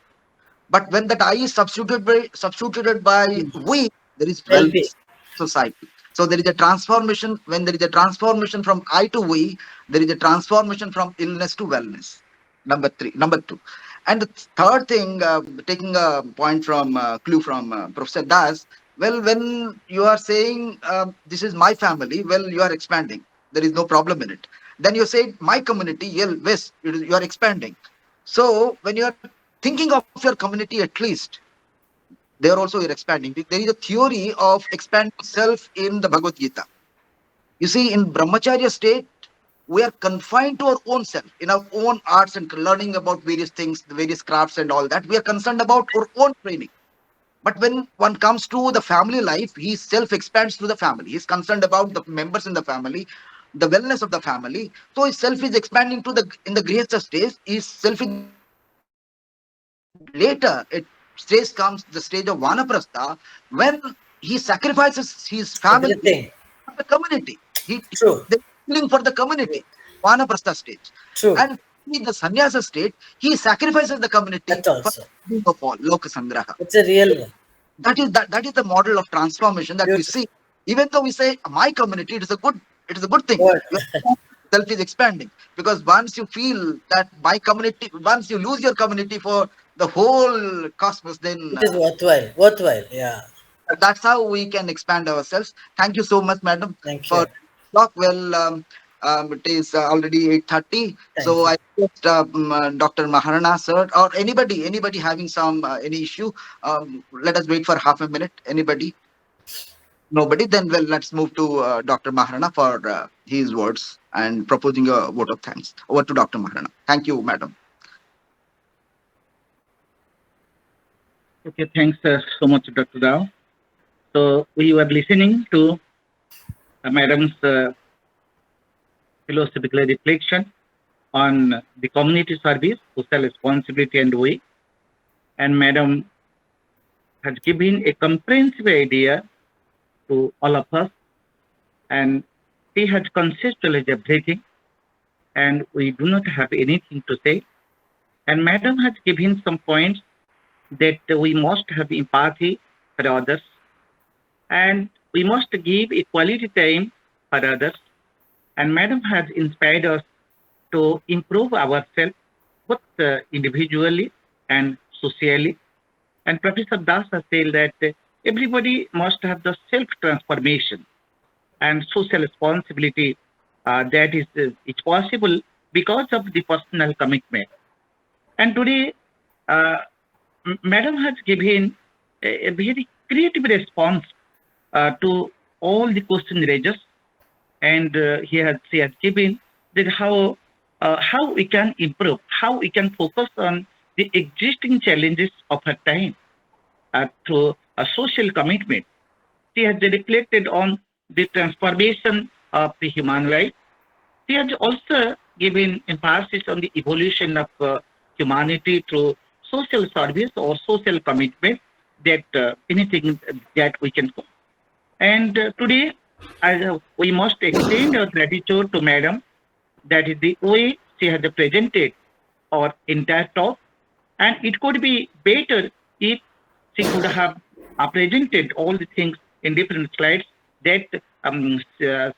But when that I is substituted by we, there is LP. wellness society. So there is a transformation. When there is a transformation from I to we, there is a transformation from illness to wellness. Number three, number two, and the third thing, taking a point from clue from Professor Das. Well, when you are saying this is my family, well, you are expanding. There is no problem in it. Then you say my community, yes, you are expanding. So when you are thinking of your community at least, there also you're expanding. There is a theory of expanding self in the Bhagavad Gita. You see, in Brahmacharya state, we are confined to our own self, in our own arts and learning about various things, the various crafts and all that. We are concerned about our own training. But when one comes to the family life, he self expands through the family. He's concerned about the members in the family, the wellness of the family. So his self is expanding to the in the grihastha stage. His self is expanding. Later, stage comes the stage of vanaprastha when he sacrifices his family Everything. for the community. True. They're killing for the community. Vanaprastha stage. True. And in the sannyasa state, he sacrifices the community That for also. the good of all, loka sangraha. It's a real one. That is the model of transformation that we Beautiful. see. Even though we say my community, it is a good thing. Word. Self is expanding, because once you feel that my community, once you lose your community for the whole cosmos, then It is worthwhile. Worthwhile. Yeah. that's how we can expand ourselves. Thank you so much, madam, Thank for you. talk. Well, it is already 8:30, Thank so you. I request Dr. Maharana sir, or anybody having some any issue. Let us wait for half a minute. Anybody? Nobody? Then well, let's move to Dr. Maharana for his words and proposing a vote of thanks. Over to Dr. Maharana. Thank you, madam. Okay, thanks so much, Dr. Rao. So we were listening to Madam's philosophical reflection on the community service, social responsibility, and way. And Madam has given a comprehensive idea to all of us, and she has conceptualized everything, and we do not have anything to say. And Madam has given some points that we must have empathy for others, and we must give equality time for others. And Madam has inspired us to improve ourselves both individually and socially. And Professor Das has said that everybody must have the self-transformation and social responsibility that is possible because of the personal commitment. And today, uh, Madam has given a very creative response to all the question raised, and she has given that how we can improve, how we can focus on the existing challenges of her time through a social commitment. She has reflected on the transformation of the human life. She has also given emphasis on the evolution of humanity through social service or social commitment, that anything that we can do. And today, we must extend our gratitude to Madam. That is the way she has presented our entire talk. And it could be better if she could have presented all the things in different slides that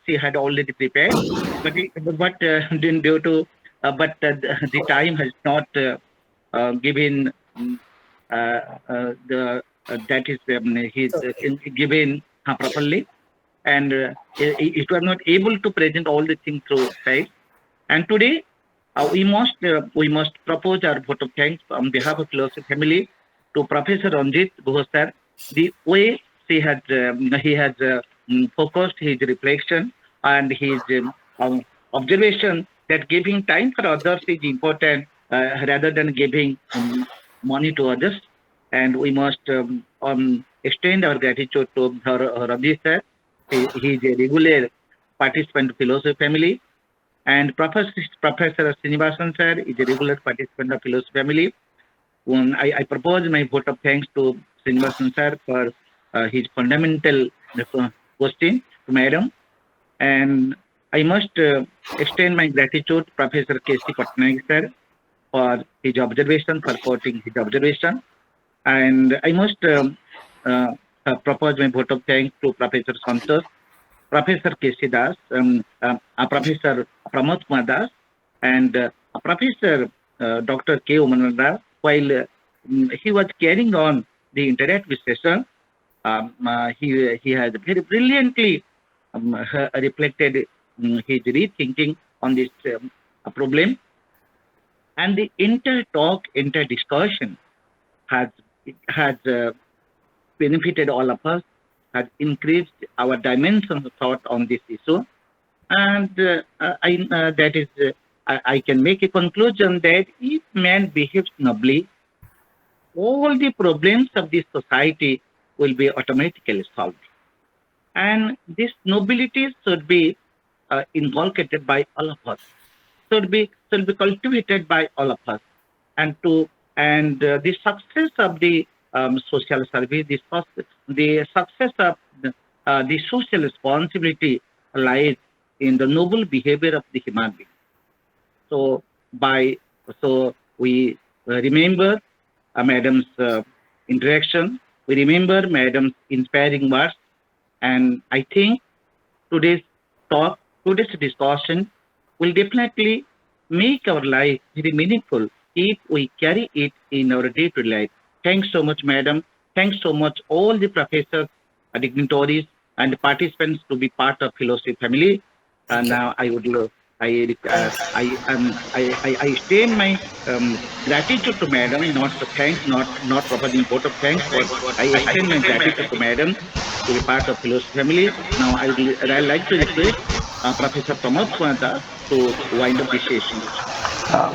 she had already prepared. But then due to the time has not given the that is he's It's okay. given properly, and it was not able to present all the things through slides. And today we must propose our vote of thanks on behalf of philosophy family to Professor Ranjit Guha sir. The way he has focused his reflection and his observation that giving time for others is important rather than giving money to others. And we must extend our gratitude to Ravi sir. He is a regular participant of philosophy family. And Professor Srinivasan sir is a regular participant of philosophy family. I propose my vote of thanks to Srinivasan sir for his fundamental question to Madam. And I must extend my gratitude to Professor K.C. Patnaik sir for his observation, for quoting his observation. And I must propose my vote of thanks to Professor Santos, Professor K.C. Das, Professor Pramod Kumar Das, and Professor Dr. K. Umananda, while he was carrying on the interactive session, he has very brilliantly reflected his rethinking on this problem. And the entire talk, entire discussion has benefited all of us, has increased our dimension of thought on this issue. And I can make a conclusion that if man behaves nobly, all the problems of this society will be automatically solved. And this nobility should be inculcated by all of us, should be cultivated by all of us, and the success of the social service, the success of the social responsibility lies in the noble behavior of the human being. So we remember Madam's interaction. We remember Madam's inspiring words, and I think today's talk, today's discussion will definitely make our life very meaningful if we carry it in our day-to-day life. Thanks so much, Madam. Thanks so much, all the professors, dignitaries, and participants to be part of philosophy family. And now I would I extend my gratitude to Madam, not to thanks, not providing vote of thanks, but I extend my gratitude to Madam to be part of philosophy family. Now I like to request Professor Pramod Kumar to wind up the session.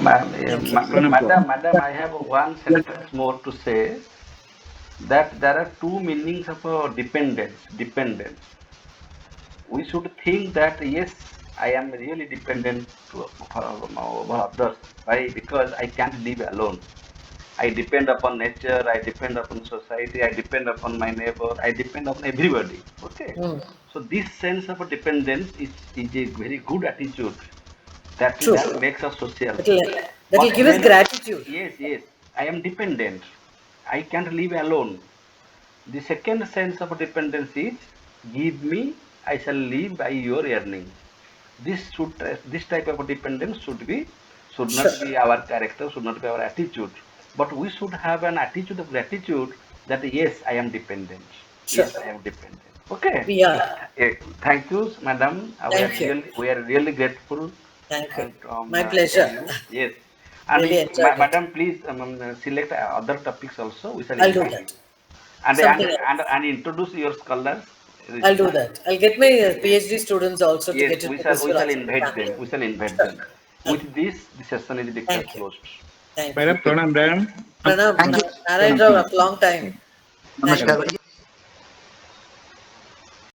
Madam, I have one sentence more to say, that there are two meanings of dependence. Dependence. We should think that yes, I am really dependent over others. Why? Because I can't live alone. I depend upon nature, I depend upon society, I depend upon my neighbor, I depend upon everybody. Okay. So this sense of dependence is a very good attitude. That makes us social. That will give us gratitude. Yes. I am dependent. I can't live alone. The second sense of dependence is, give me, I shall live by your earning. This type of dependence should not be our character, should not be our attitude. But we should have an attitude of gratitude that yes, I am dependent. Yes, I am dependent. Okay. Thank you, Madam. We are really grateful. Thank you. And, My pleasure. Yes. And Really Madam, please select other topics also. We shall I'll do invite that. you. And introduce your scholars. I'll do that. I'll get my PhD students also to get into this. We shall invite them. We shall invite them. With this, the session is declared closed. Thank you. Madam, Pranam, Madam. Pranam, Thank you. Narayan Rao, a long time. Namaskar.